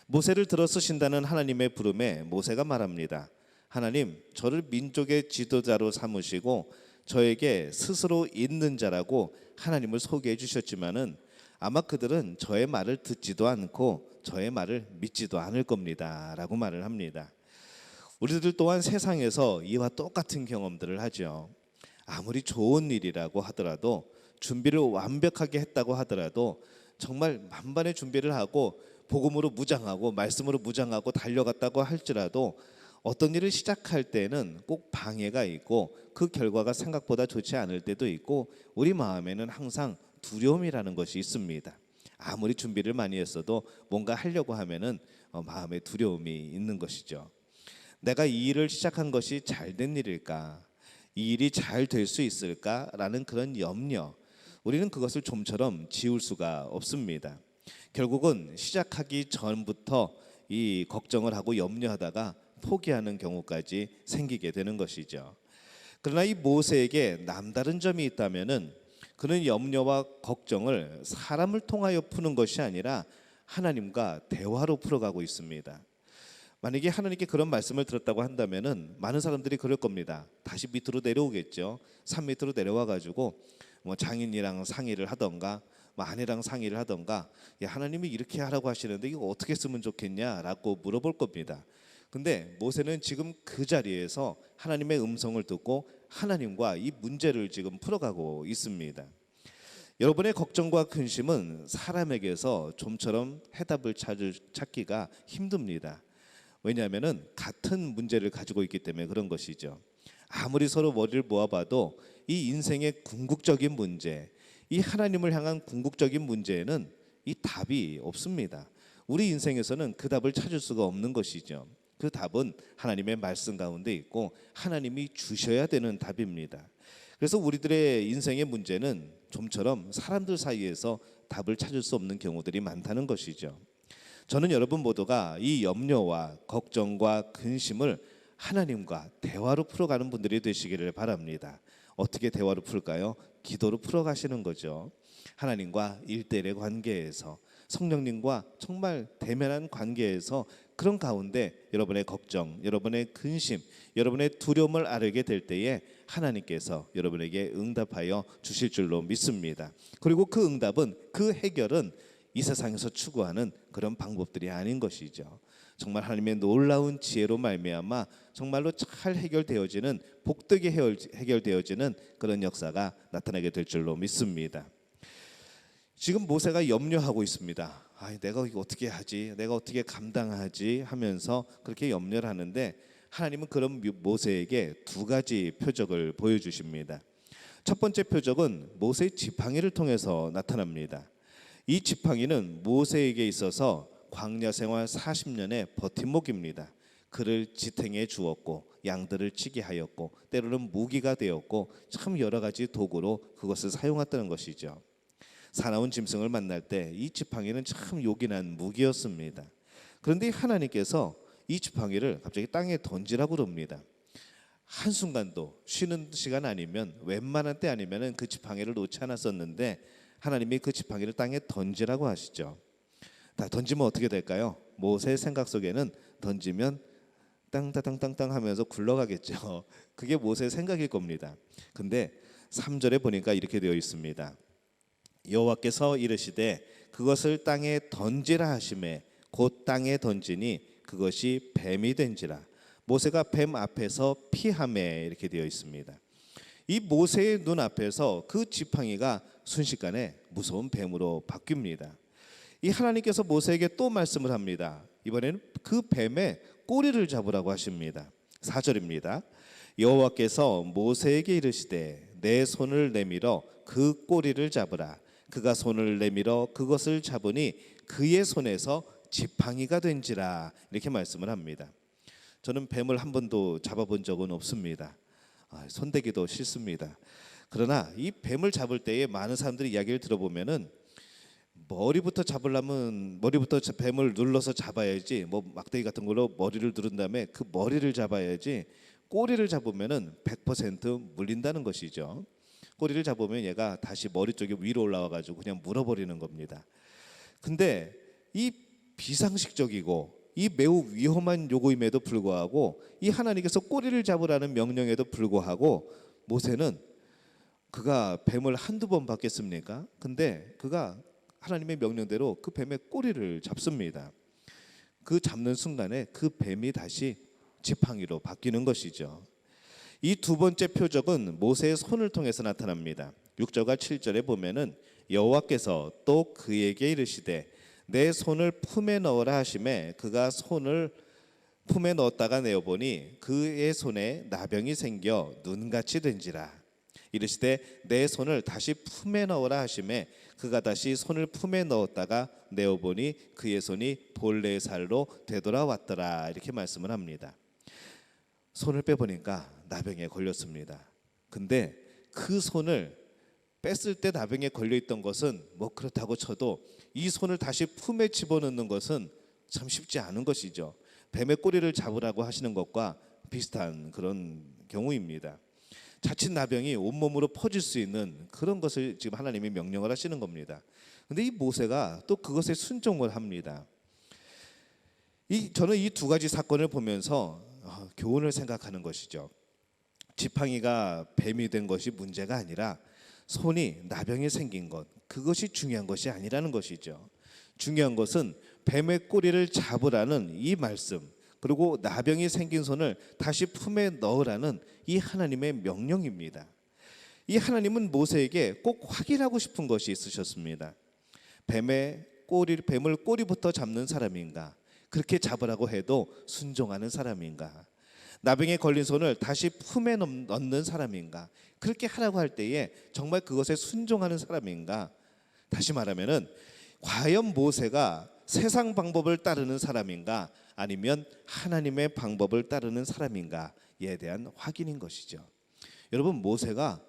Speaker 1: 모세를 들어 쓰신다는 하나님의 부름에 모세가 말합니다. 하나님, 저를 민족의 지도자로 삼으시고 저에게 스스로 있는 자라고 하나님을 소개해 주셨지만은 아마 그들은 저의 말을 듣지도 않고 저의 말을 믿지도 않을 겁니다 라고 말을 합니다. 우리들 또한 세상에서 이와 똑같은 경험들을 하죠. 아무리 좋은 일이라고 하더라도 준비를 완벽하게 했다고 하더라도 정말 만반의 준비를 하고 복음으로 무장하고 말씀으로 무장하고 달려갔다고 할지라도 어떤 일을 시작할 때는 꼭 방해가 있고 그 결과가 생각보다 좋지 않을 때도 있고 우리 마음에는 항상 두려움이라는 것이 있습니다. 아무리 준비를 많이 했어도 뭔가 하려고 하면은 마음에 두려움이 있는 것이죠. 내가 이 일을 시작한 것이 잘된 일일까? 이 일이 잘 될 수 있을까라는 그런 염려, 우리는 그것을 좀처럼 지울 수가 없습니다. 결국은 시작하기 전부터 이 걱정을 하고 염려하다가 포기하는 경우까지 생기게 되는 것이죠. 그러나 이 모세에게 남다른 점이 있다면은 그는 염려와 걱정을 사람을 통하여 푸는 것이 아니라 하나님과 대화로 풀어가고 있습니다. 만약에 하나님께 그런 말씀을 들었다고 한다면은 많은 사람들이 그럴 겁니다. 다시 밑으로 내려오겠죠. 산 밑으로 내려와 가지고 뭐 장인이랑 상의를 하던가 뭐 아내랑 상의를 하던가, 야, 하나님이 이렇게 하라고 하시는데 이거 어떻게 쓰면 좋겠냐라고 물어볼 겁니다. 근데 모세는 지금 그 자리에서 하나님의 음성을 듣고 하나님과 이 문제를 지금 풀어가고 있습니다. 여러분의 걱정과 근심은 사람에게서 좀처럼 해답을 찾기가 힘듭니다. 왜냐하면은 같은 문제를 가지고 있기 때문에 그런 것이죠. 아무리 서로 머리를 모아봐도 이 인생의 궁극적인 문제, 이 하나님을 향한 궁극적인 문제에는 이 답이 없습니다. 우리 인생에서는 그 답을 찾을 수가 없는 것이죠. 그 답은 하나님의 말씀 가운데 있고 하나님이 주셔야 되는 답입니다. 그래서 우리들의 인생의 문제는 좀처럼 사람들 사이에서 답을 찾을 수 없는 경우들이 많다는 것이죠. 저는 여러분 모두가 이 염려와 걱정과 근심을 하나님과 대화로 풀어가는 분들이 되시기를 바랍니다. 어떻게 대화로 풀까요? 기도로 풀어가시는 거죠. 하나님과 일대일의 관계에서, 성령님과 정말 대면한 관계에서, 그런 가운데 여러분의 걱정, 여러분의 근심, 여러분의 두려움을 아뢰게 될 때에 하나님께서 여러분에게 응답하여 주실 줄로 믿습니다. 그리고 그 응답은, 그 해결은 이 세상에서 추구하는 그런 방법들이 아닌 것이죠. 정말 하나님의 놀라운 지혜로 말미암아 정말로 잘 해결되어지는, 복되게 해결되어지는 그런 역사가 나타나게 될 줄로 믿습니다. 지금 모세가 염려하고 있습니다. 내가 이거 어떻게 하지? 내가 어떻게 감당하지? 하면서 그렇게 염려를 하는데 하나님은 그런 모세에게 두 가지 표적을 보여주십니다. 첫 번째 표적은 모세의 지팡이를 통해서 나타납니다. 이 지팡이는 모세에게 있어서 광야 생활 40년의 버팀목입니다. 그를 지탱해 주었고 양들을 치게 하였고 때로는 무기가 되었고 참 여러 가지 도구로 그것을 사용했다는 것이죠. 사나운 짐승을 만날 때 이 지팡이는 참 요긴한 무기였습니다. 그런데 하나님께서 이 지팡이를 갑자기 땅에 던지라고 그럽니다. 한순간도 쉬는 시간 아니면, 웬만한 때 아니면 그 지팡이를 놓지 않았었는데 하나님이 그 지팡이를 땅에 던지라고 하시죠. 다 던지면 어떻게 될까요? 모세의 생각 속에는 던지면 땅땅땅땅 하면서 굴러가겠죠. 그게 모세의 생각일 겁니다. 근데 3절에 보니까 이렇게 되어 있습니다. 여호와께서 이르시되 그것을 땅에 던지라 하시매 곧 땅에 던지니 그것이 뱀이 된지라. 모세가 뱀 앞에서 피하매, 이렇게 되어 있습니다. 이 모세의 눈 앞에서 그 지팡이가 순식간에 무서운 뱀으로 바뀝니다. 이 하나님께서 모세에게 또 말씀을 합니다. 이번에는 그 뱀의 꼬리를 잡으라고 하십니다. 4절입니다. 여호와께서 모세에게 이르시되 내 손을 내밀어 그 꼬리를 잡으라. 그가 손을 내밀어 그것을 잡으니 그의 손에서 지팡이가 된지라. 이렇게 말씀을 합니다. 저는 뱀을 한 번도 잡아본 적은 없습니다. 손대기도 싫습니다. 그러나 이 뱀을 잡을 때에 많은 사람들이 이야기를 들어보면은 머리부터 잡으려면 머리부터 뱀을 눌러서 잡아야지, 뭐 막대기 같은 걸로 머리를 누른 다음에 그 머리를 잡아야지, 꼬리를 잡으면은 100% 물린다는 것이죠. 꼬리를 잡으면 얘가 다시 머리 쪽에 위로 올라와 가지고 그냥 물어버리는 겁니다. 근데 이 비상식적이고 이 매우 위험한 요구임에도 불구하고, 이 하나님께서 꼬리를 잡으라는 명령에도 불구하고 모세는, 그가 뱀을 한두 번 받겠습니까? 근데 그가 하나님의 명령대로 그 뱀의 꼬리를 잡습니다. 그 잡는 순간에 그 뱀이 다시 지팡이로 바뀌는 것이죠. 이 두 번째 표적은 모세의 손을 통해서 나타납니다. 6절과 7절에 보면은 여호와께서 또 그에게 이르시되 내 손을 품에 넣으라 하시매 그가 손을 품에 넣었다가 내어보니 그의 손에 나병이 생겨 눈같이 된지라. 이르시되 내 손을 다시 품에 넣으라 하시매 그가 다시 손을 품에 넣었다가 내어보니 그의 손이 본래의 살로 되돌아왔더라. 이렇게 말씀을 합니다. 손을 빼보니까 나병에 걸렸습니다. 근데 그 손을 뺐을 때 나병에 걸려있던 것은 뭐 그렇다고 쳐도 이 손을 다시 품에 집어넣는 것은 참 쉽지 않은 것이죠. 뱀의 꼬리를 잡으라고 하시는 것과 비슷한 그런 경우입니다. 자칫 나병이 온몸으로 퍼질 수 있는 그런 것을 지금 하나님이 명령을 하시는 겁니다. 근데 이 모세가 또 그것에 순종을 합니다. 저는 이 두 가지 사건을 보면서 교훈을 생각하는 것이죠. 지팡이가 뱀이 된 것이 문제가 아니라 손이 나병이 생긴 것, 그것이 중요한 것이 아니라는 것이죠. 중요한 것은 뱀의 꼬리를 잡으라는 이 말씀, 그리고 나병이 생긴 손을 다시 품에 넣으라는 이 하나님의 명령입니다. 이 하나님은 모세에게 꼭 확인하고 싶은 것이 있으셨습니다. 뱀을 꼬리부터 잡는 사람인가? 그렇게 잡으라고 해도 순종하는 사람인가? 나병에 걸린 손을 다시 품에 넣는 사람인가? 그렇게 하라고 할 때에 정말 그것에 순종하는 사람인가? 다시 말하면은 과연 모세가 세상 방법을 따르는 사람인가? 아니면 하나님의 방법을 따르는 사람인가에 대한 확인인 것이죠. 여러분, 모세가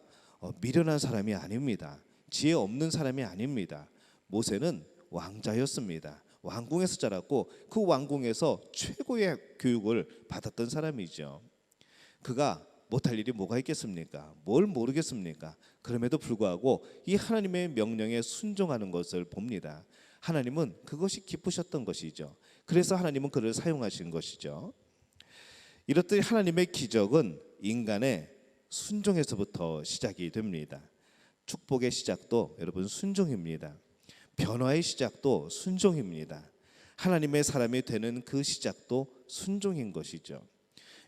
Speaker 1: 미련한 사람이 아닙니다. 지혜 없는 사람이 아닙니다. 모세는 왕자였습니다. 왕궁에서 자랐고 그 왕궁에서 최고의 교육을 받았던 사람이죠. 그가 못할 일이 뭐가 있겠습니까? 뭘 모르겠습니까? 그럼에도 불구하고 이 하나님의 명령에 순종하는 것을 봅니다. 하나님은 그것이 기쁘셨던 것이죠. 그래서 하나님은 그를 사용하신 것이죠. 이렇듯 하나님의 기적은 인간의 순종에서부터 시작이 됩니다. 축복의 시작도 여러분 순종입니다. 변화의 시작도 순종입니다. 하나님의 사람이 되는 그 시작도 순종인 것이죠.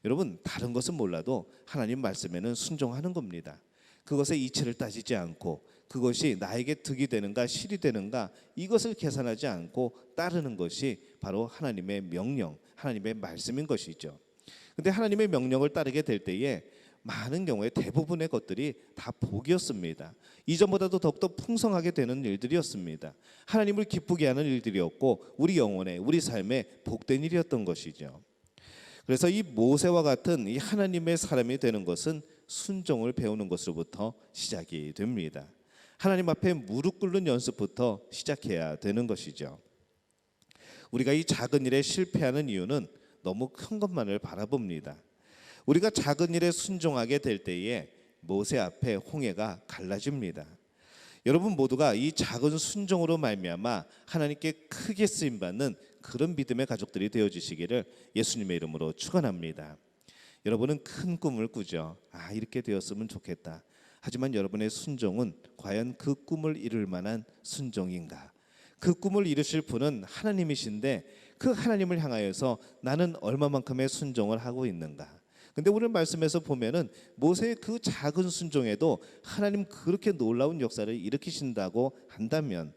Speaker 1: 여러분, 다른 것은 몰라도 하나님 말씀에는 순종하는 겁니다. 그것의 이치를 따지지 않고 그것이 나에게 득이 되는가 실이 되는가 이것을 계산하지 않고 따르는 것이 바로 하나님의 명령, 하나님의 말씀인 것이죠. 그런데 하나님의 명령을 따르게 될 때에 많은 경우에 대부분의 것들이 다 복이었습니다. 이전보다도 더욱더 풍성하게 되는 일들이었습니다. 하나님을 기쁘게 하는 일들이었고 우리 영혼에, 우리 삶에 복된 일이었던 것이죠. 그래서 이 모세와 같은 이 하나님의 사람이 되는 것은 순종을 배우는 것으로부터 시작이 됩니다. 하나님 앞에 무릎 꿇는 연습부터 시작해야 되는 것이죠. 우리가 이 작은 일에 실패하는 이유는 너무 큰 것만을 바라봅니다. 우리가 작은 일에 순종하게 될 때에 모세 앞에 홍해가 갈라집니다. 여러분 모두가 이 작은 순종으로 말미암아 하나님께 크게 쓰임받는 그런 믿음의 가족들이 되어주시기를 예수님의 이름으로 축원합니다. 여러분은 큰 꿈을 꾸죠. 이렇게 되었으면 좋겠다. 하지만 여러분의 순종은 과연 그 꿈을 이룰 만한 순종인가? 그 꿈을 이루실 분은 하나님이신데 그 하나님을 향하여서 나는 얼마만큼의 순종을 하고 있는가? 근데 오늘 말씀에서 보면은 모세의 그 작은 순종에도 하나님 그렇게 놀라운 역사를 일으키신다고 한다면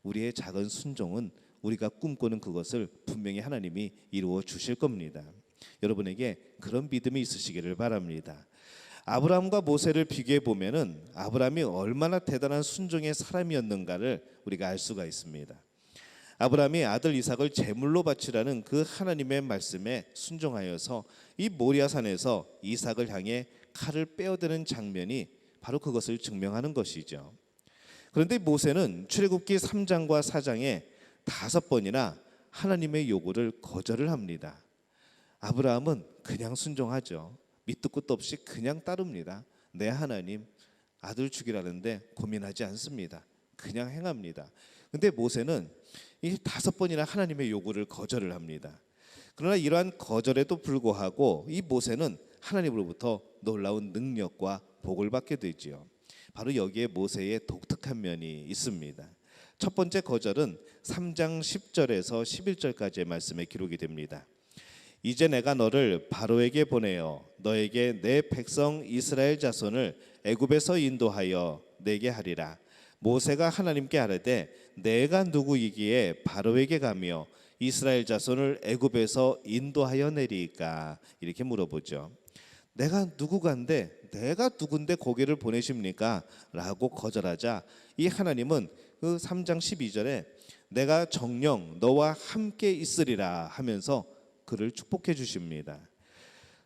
Speaker 1: 우리의 작은 순종은 우리가 꿈꾸는 그것을 분명히 하나님이 이루어 주실 겁니다. 여러분에게 그런 믿음이 있으시기를 바랍니다. 아브라함과 모세를 비교해 보면은 아브라함이 얼마나 대단한 순종의 사람이었는가를 우리가 알 수가 있습니다. 아브라함이 아들 이삭을 제물로 바치라는 그 하나님의 말씀에 순종하여서 이 모리아산에서 이삭을 향해 칼을 빼어드는 장면이 바로 그것을 증명하는 것이죠. 그런데 모세는 출애굽기 3장과 4장에 5번이나 하나님의 요구를 거절을 합니다. 아브라함은 그냥 순종하죠. 밑도 끝도 없이 그냥 따릅니다. 내 하나님, 아들 죽이라는데 고민하지 않습니다. 그냥 행합니다. 근데 모세는 이 5번이나 하나님의 요구를 거절을 합니다. 그러나 이러한 거절에도 불구하고 이 모세는 하나님으로부터 놀라운 능력과 복을 받게 되지요. 바로 여기에 모세의 독특한 면이 있습니다. 첫 번째 거절은 3장 10절에서 11절까지의 말씀에 기록이 됩니다. 이제 내가 너를 바로에게 보내어 너에게 내 백성 이스라엘 자손을 애굽에서 인도하여 내게 하리라. 모세가 하나님께 아뢰되 내가 누구이기에 바로에게 가며 이스라엘 자손을 애굽에서 인도하여 내리까? 이렇게 물어보죠. 내가 누구간데 내가 누군데 고개를 보내십니까? 라고 거절하자 이 하나님은 그 3장 12절에 내가 정녕 너와 함께 있으리라 하면서 그를 축복해 주십니다.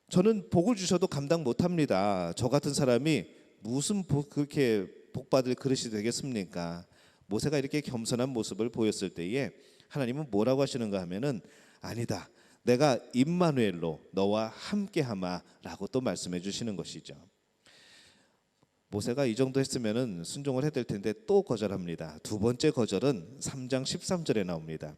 Speaker 1: 저는 복을 주셔도 감당 못합니다. 저 같은 사람이 무슨 그렇게 복받을 그릇이 되겠습니까? 모세가 이렇게 겸손한 모습을 보였을 때에 하나님은 뭐라고 하시는가 하면은 아니다. 내가 임마누엘로 너와 함께하마라고 또 말씀해 주시는 것이죠. 모세가 이 정도 했으면은 순종을 해야 될 텐데 또 거절합니다. 두 번째 거절은 3장 13절에 나옵니다.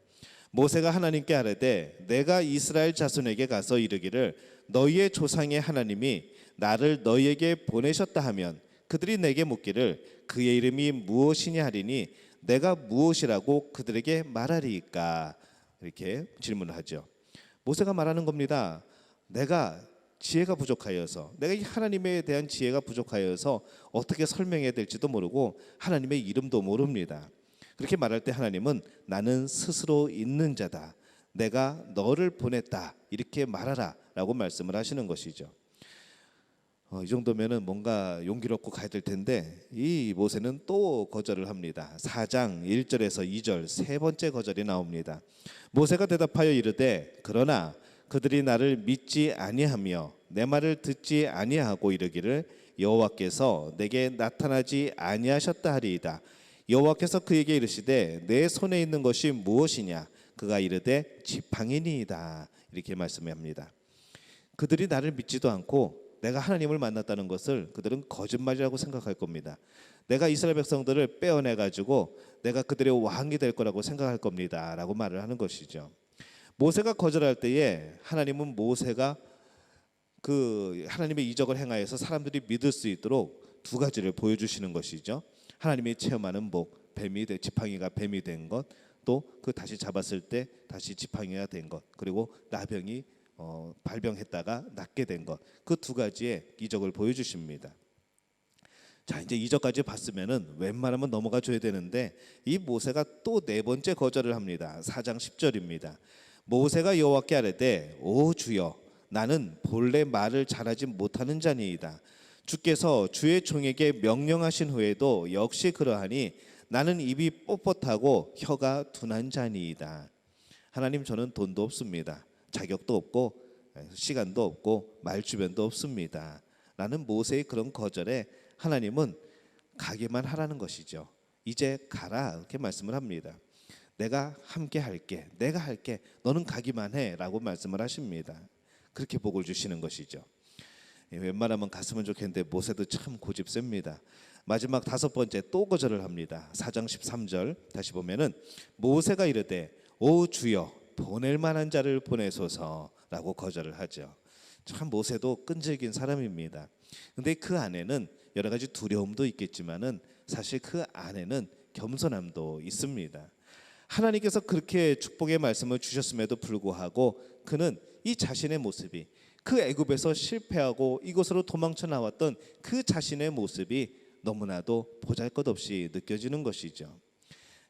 Speaker 1: 모세가 하나님께 아뢰되 내가 이스라엘 자손에게 가서 이르기를 너희의 조상의 하나님이 나를 너희에게 보내셨다 하면 그들이 내게 묻기를 그의 이름이 무엇이냐 하리니 내가 무엇이라고 그들에게 말하리이까? 이렇게 질문을 하죠. 모세가 말하는 겁니다. 내가 지혜가 부족하여서 내가 이 하나님에 대한 지혜가 부족하여서 어떻게 설명해야 될지도 모르고 하나님의 이름도 모릅니다. 그렇게 말할 때 하나님은 나는 스스로 있는 자다. 내가 너를 보냈다. 이렇게 말하라 라고 말씀을 하시는 것이죠. 이 정도면은 뭔가 용기롭고 가야 될 텐데 이 모세는 또 거절을 합니다. 4장 1절에서 2절 세 번째 거절이 나옵니다. 모세가 대답하여 이르되 그러나 그들이 나를 믿지 아니하며 내 말을 듣지 아니하고 이르기를 여호와께서 내게 나타나지 아니하셨다 하리이다. 여호와께서 그에게 이르시되 내 손에 있는 것이 무엇이냐? 그가 이르되 지팡이니이다. 이렇게 말씀합니다. 그들이 나를 믿지도 않고 내가 하나님을 만났다는 것을 그들은 거짓말이라고 생각할 겁니다. 내가 이스라엘 백성들을 빼어내 가지고 내가 그들의 왕이 될 거라고 생각할 겁니다. 라고 말을 하는 것이죠. 모세가 거절할 때에 하나님은 모세가 그 하나님의 이적을 행하여서 사람들이 믿을 수 있도록 두 가지를 보여주시는 것이죠. 하나님이 체험하는 복, 지팡이가 뱀이 된 것, 또 그 다시 잡았을 때 다시 지팡이가 된 것, 그리고 나병이 발병했다가 낫게 된 것, 그 두 가지의 이적을 보여주십니다. 자, 이제 이적까지 봤으면은 웬만하면 넘어가 줘야 되는데 이 모세가 또 네 번째 거절을 합니다. 4장 10절입니다. 모세가 여호와께 아뢰되 오 주여 나는 본래 말을 잘하지 못하는 자니이다. 주께서 주의 종에게 명령하신 후에도 역시 그러하니 나는 입이 뻣뻣하고 혀가 둔한 자니이다. 하나님, 저는 돈도 없습니다. 자격도 없고 시간도 없고 말주변도 없습니다. 라는 모세의 그런 거절에 하나님은 가게만 하라는 것이죠. 이제 가라 이렇게 말씀을 합니다. 내가 함께 할게, 내가 할게, 너는 가기만 해 라고 말씀을 하십니다. 그렇게 복을 주시는 것이죠. 웬만하면 갔으면 좋겠는데 모세도 참 고집셉니다. 마지막 다섯 번째 또 거절을 합니다. 4장 13절 다시 보면은 모세가 이르되 오 주여 보낼 만한 자를 보내소서라고 거절을 하죠. 참 모세도 끈질긴 사람입니다. 근데 그 안에는 여러 가지 두려움도 있겠지만은 사실 그 안에는 겸손함도 있습니다. 하나님께서 그렇게 축복의 말씀을 주셨음에도 불구하고 그는 이 자신의 모습이 그 애굽에서 실패하고 이곳으로 도망쳐 나왔던 그 자신의 모습이 너무나도 보잘것없이 느껴지는 것이죠.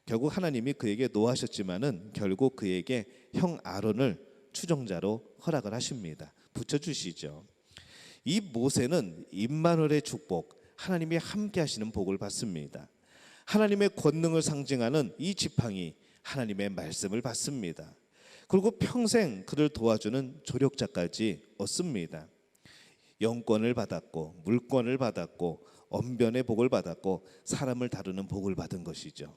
Speaker 1: 결국 하나님이 그에게 노하셨지만은 결국 그에게 형 아론을 추종자로 허락을 하십니다. 붙여주시죠. 이 모세는 임마누엘의 축복, 하나님이 함께 하시는 복을 받습니다. 하나님의 권능을 상징하는 이 지팡이, 하나님의 말씀을 받습니다. 그리고 평생 그를 도와주는 조력자까지 얻습니다. 영권을 받았고 물권을 받았고 언변의 복을 받았고 사람을 다루는 복을 받은 것이죠.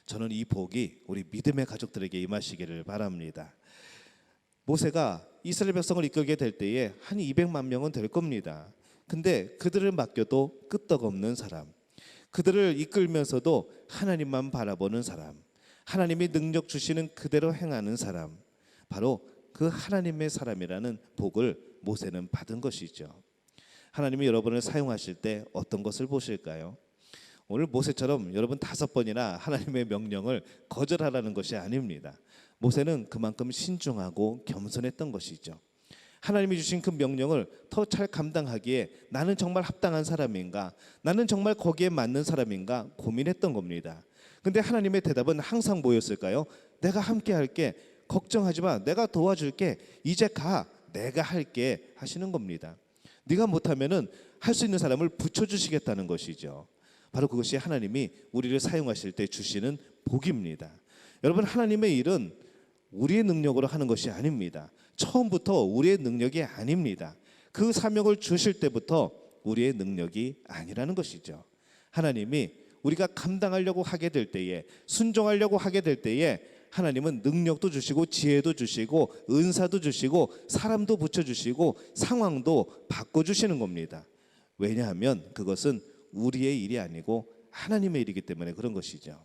Speaker 1: 저는 이 복이 우리 믿음의 가족들에게 임하시기를 바랍니다. 모세가 이스라엘 백성을 이끌게 될 때에 한 200만 명은 될 겁니다. 근데 그들을 맡겨도 끄떡없는 사람, 그들을 이끌면서도 하나님만 바라보는 사람, 하나님이 능력 주시는 그대로 행하는 사람, 바로 그 하나님의 사람이라는 복을 모세는 받은 것이죠. 하나님이 여러분을 사용하실 때 어떤 것을 보실까요? 오늘 모세처럼 여러분 5번이나 하나님의 명령을 거절하라는 것이 아닙니다. 모세는 그만큼 신중하고 겸손했던 것이죠. 하나님이 주신 그 명령을 더 잘 감당하기에 나는 정말 합당한 사람인가, 나는 정말 거기에 맞는 사람인가 고민했던 겁니다. 근데 하나님의 대답은 항상 뭐였을까요? 내가 함께 할게, 걱정하지 마. 내가 도와줄게. 이제 가. 내가 할게 하시는 겁니다. 네가 못하면은 할 수 있는 사람을 붙여주시겠다는 것이죠. 바로 그것이 하나님이 우리를 사용하실 때 주시는 복입니다. 여러분, 하나님의 일은 우리의 능력으로 하는 것이 아닙니다. 처음부터 우리의 능력이 아닙니다. 그 사명을 주실 때부터 우리의 능력이 아니라는 것이죠. 하나님이 우리가 감당하려고 하게 될 때에, 순종하려고 하게 될 때에 하나님은 능력도 주시고 지혜도 주시고 은사도 주시고 사람도 붙여주시고 상황도 바꿔주시는 겁니다. 왜냐하면 그것은 우리의 일이 아니고 하나님의 일이기 때문에 그런 것이죠.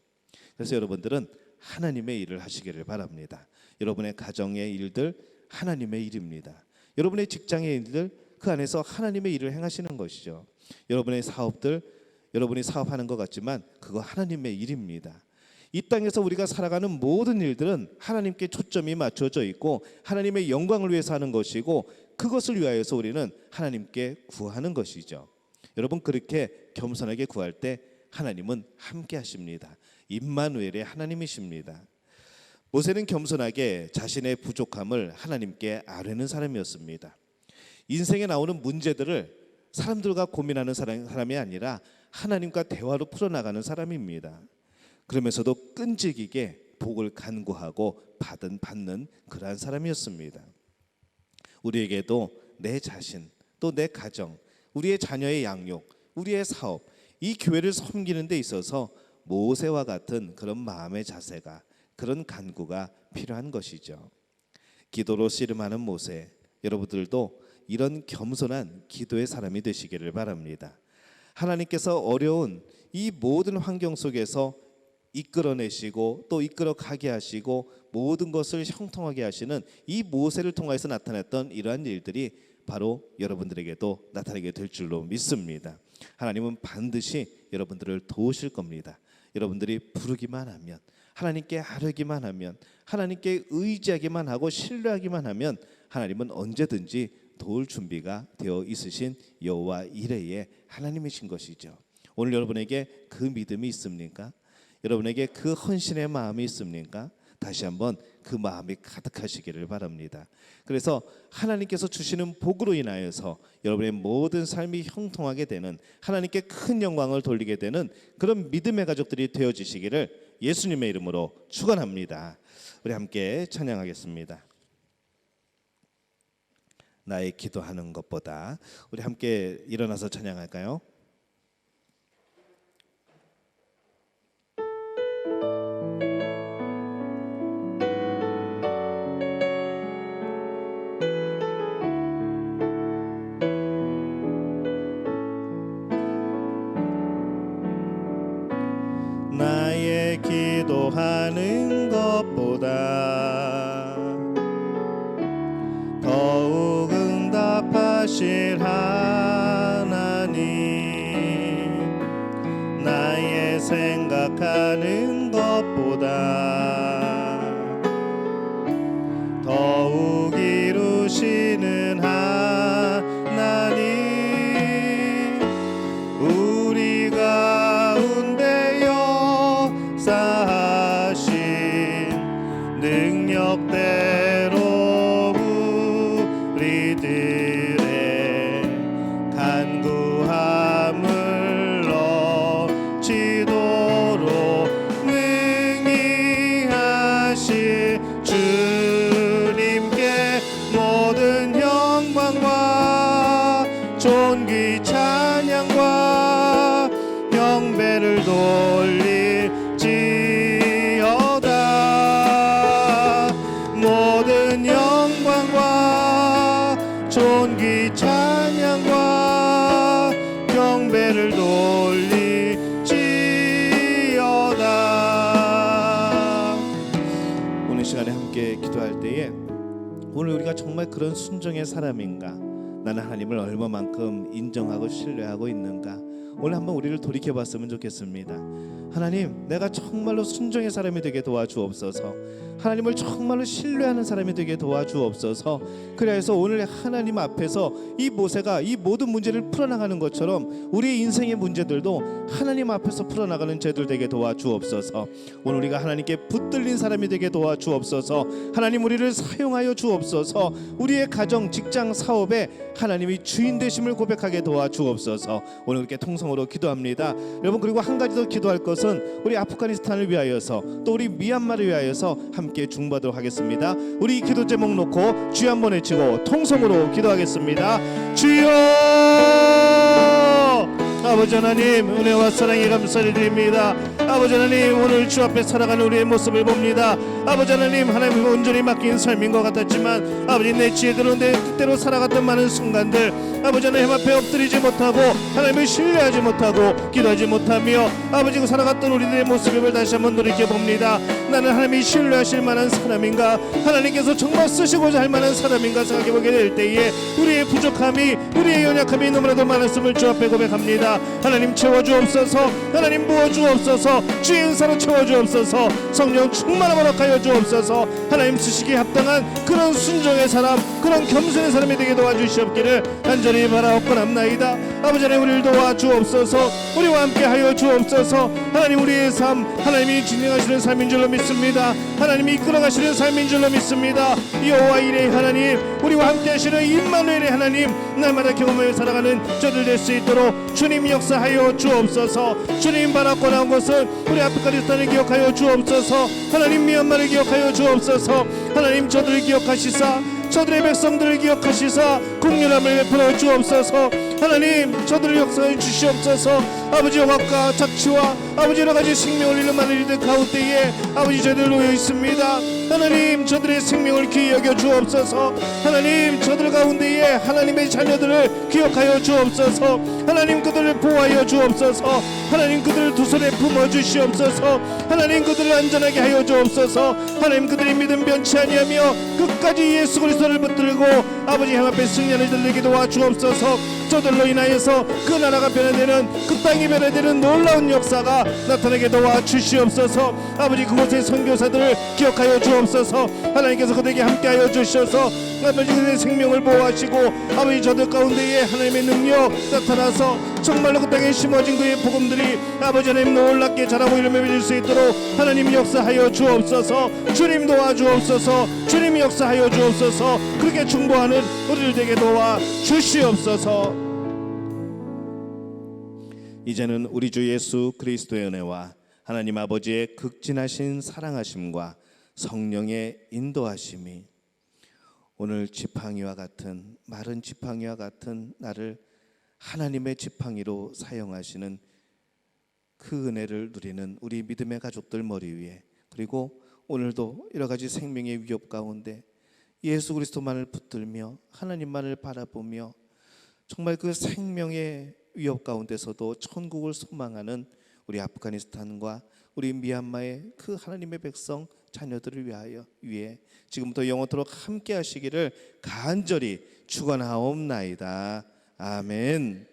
Speaker 1: 그래서 여러분들은 하나님의 일을 하시기를 바랍니다. 여러분의 가정의 일들 하나님의 일입니다. 여러분의 직장의 일들 그 안에서 하나님의 일을 행하시는 것이죠. 여러분의 사업들 여러분이 사업하는 것 같지만 그거 하나님의 일입니다. 이 땅에서 우리가 살아가는 모든 일들은 하나님께 초점이 맞춰져 있고 하나님의 영광을 위해서 하는 것이고 그것을 위하여서 우리는 하나님께 구하는 것이죠. 여러분, 그렇게 겸손하게 구할 때 하나님은 함께 하십니다. 임마누엘의 하나님이십니다. 모세는 겸손하게 자신의 부족함을 하나님께 아뢰는 사람이었습니다. 인생에 나오는 문제들을 사람들과 고민하는 사람이 아니라 하나님과 대화로 풀어나가는 사람입니다. 그러면서도 끈질기게 복을 간구하고 받는 그러한 사람이었습니다. 우리에게도 내 자신, 또 내 가정, 우리의 자녀의 양육, 우리의 사업, 이 교회를 섬기는 데 있어서 모세와 같은 그런 마음의 자세가, 그런 간구가 필요한 것이죠. 기도로 씨름하는 모세, 여러분들도 이런 겸손한 기도의 사람이 되시기를 바랍니다. 하나님께서 어려운 이 모든 환경 속에서 이끌어내시고 또 이끌어가게 하시고 모든 것을 형통하게 하시는 이 모세를 통해서 나타났던 이러한 일들이 바로 여러분들에게도 나타나게 될 줄로 믿습니다. 하나님은 반드시 여러분들을 도우실 겁니다. 여러분들이 부르기만 하면, 하나님께 아뢰기만 하면, 하나님께 의지하기만 하고 신뢰하기만 하면 하나님은 언제든지 도울 준비가 되어 있으신 여호와 이레의 하나님이신 것이죠. 오늘 여러분에게 그 믿음이 있습니까? 여러분에게 그 헌신의 마음이 있습니까? 다시 한번 그 마음이 가득하시기를 바랍니다. 그래서 하나님께서 주시는 복으로 인하여서 여러분의 모든 삶이 형통하게 되는, 하나님께 큰 영광을 돌리게 되는 그런 믿음의 가족들이 되어지시기를 예수님의 이름으로 축원합니다. 우리 함께 찬양하겠습니다. 나의 기도하는 것보다. 우리 함께 일어나서 찬양할까요? 나의 기도하는 것보다 더욱 응답하실 하나님, 나의 생각하는 것보다 더욱 이루시는 하나님, 우리 가운데 역사하신 능력대로 우리들의 간구함을 얻지도록 능히 하실 주님께 모든 영광과 존귀 찬양과 경배를 돌릴지어다. 모든 영광과 존귀 찬양과 경배를 돌릴지어다. 오늘 시간에 함께 기도할 때에 오늘 우리가 정말 그런 순종의 사람인가, 나는 하나님을 얼마만큼 인정하고 신뢰하고 있는가, 오늘 한번 우리를 돌이켜봤으면 좋겠습니다. 하나님, 내가 정말로 순종의 사람이 되게 도와주옵소서. 하나님을 정말로 신뢰하는 사람이 되게 도와주옵소서. 그래서 오늘 하나님 앞에서 이 모세가 이 모든 문제를 풀어나가는 것처럼 우리의 인생의 문제들도 하나님 앞에서 풀어나가는 죄들 되게 도와주옵소서. 오늘 우리가 하나님께 붙들린 사람이 되게 도와주옵소서. 하나님, 우리를 사용하여 주옵소서. 우리의 가정, 직장, 사업에 하나님이 주인 되심을 고백하게 도와주옵소서. 오늘 이렇게 통성으로 기도합니다. 여러분, 그리고 한 가지 더 기도할 것은 우리 아프가니스탄을 위하여서 또 우리 미얀마를 위하여서 함께 중보하도록 하겠습니다. 우리 기도 제목 놓고 주여 한번 외치고 통성으로 기도하겠습니다. 주여! 아버지 하나님, 은혜와 사랑에 감사를 드립니다. 아버지 하나님, 오늘 주 앞에 살아가는 우리의 모습을 봅니다. 아버지 하나님, 하나님 온전히 맡긴 삶인 것 같았지만 아버지, 내 지혜대로 내 뜻대로 살아갔던 많은 순간들, 아버지 하나님 앞에 엎드리지 못하고 하나님을 신뢰하지 못하고 기도하지 못하며 아버지 살아갔던 우리들의 모습을 다시 한번 돌이켜봅니다. 나는 하나님이 신뢰하실 만한 사람인가, 하나님께서 정말 쓰시고자 할 만한 사람인가 생각해보게 될 때에 우리의 부족함이, 우리의 연약함이 너무나도 많았음을 주 앞에 고백합니다. 하나님, 채워주옵소서. 하나님, 부어주옵소서. 주의 은사로 채워주옵소서. 성령 충만함을 허락하여 주옵소서. 하나님 쓰시기에 합당한 그런 순종의 사람, 그런 겸손의 사람이 되게 도와주시옵기를 간절히 바라옵고남나이다. 아버지 하나님, 우리를 도와주옵소서. 우리와 함께 하여 주옵소서. 하나님, 우리의 삶 하나님이 진행하시는 삶인 줄로 믿습니다. 하나님이 이끌어가시는 삶인 줄로 믿습니다. 여호와 이레 하나님, 우리와 함께 하시는 임마누엘의 하나님, 날마다 경험하여 살아가는 저들 될 수 있도록 주님 역사하여 주옵소서. 주님 바라고 나온 것은 우리 아프가니스탄을 기억하여 주옵소서. 하나님, 미얀마를 기억하여 주옵소서. 하나님, 저들을 기억하시사 저들의 백성들을 기억하시사 긍휼함을 베풀어 주옵소서. 하나님, 저들을 역사해 주시옵소서. 아버지, 영악과 착취와 아버지 여러가지 생명을 잃는 많은 이들 가운데에 아버지 저들 놓여 있습니다. 하나님, 저들의 생명을 귀히 여겨 주옵소서. 하나님, 저들 가운데에 하나님의 자녀들을 기억하여 주옵소서. 하나님, 그들을 보호하여 주옵소서. 하나님, 그들을 두 손에 품어 주시옵소서. 하나님, 그들을 안전하게 하여 주옵소서. 하나님, 그들의 믿음 변치 아니하며 끝까지 예수 그리스도를 붙들고 아버지 향 앞에 승리하는 이들에게 도와주옵소서. 저들로 인하여서 그 나라가 변화되는, 그 땅이 변화되는 놀라운 역사가 나타나게 도와주시옵소서. 아버지, 그곳의 선교사들을 기억하여 주옵소서. 하나님께서 그들에게 함께하여 주셔서 아버지 그들의 생명을 보호하시고 아버지 저들 가운데에 하나님의 능력 나타나서 정말로 그 땅에 심어진 그의 복음들이 아버지 하나님 놀랍게 자라고 이름을 믿을 수 있도록 하나님 역사하여 주옵소서. 주님 도와주옵소서. 주님 역사하여 주옵소서. 그렇게 중보하는 우리를 되게 도와 주시옵소서. 이제는 우리 주 예수 그리스도의 은혜와 하나님 아버지의 극진하신 사랑하심과 성령의 인도하심이 오늘 지팡이와 같은, 마른 지팡이와 같은 나를 하나님의 지팡이로 사용하시는 그 은혜를 누리는 우리 믿음의 가족들 머리 위에, 그리고 오늘도 여러 가지 생명의 위협 가운데 예수 그리스도만을 붙들며 하나님만을 바라보며 정말 그 생명의 위협 가운데서도 천국을 소망하는 우리 아프가니스탄과 우리 미얀마의 그 하나님의 백성 자녀들을 위해 지금부터 영원토록 함께 하시기를 간절히 축원하옵나이다. 아멘.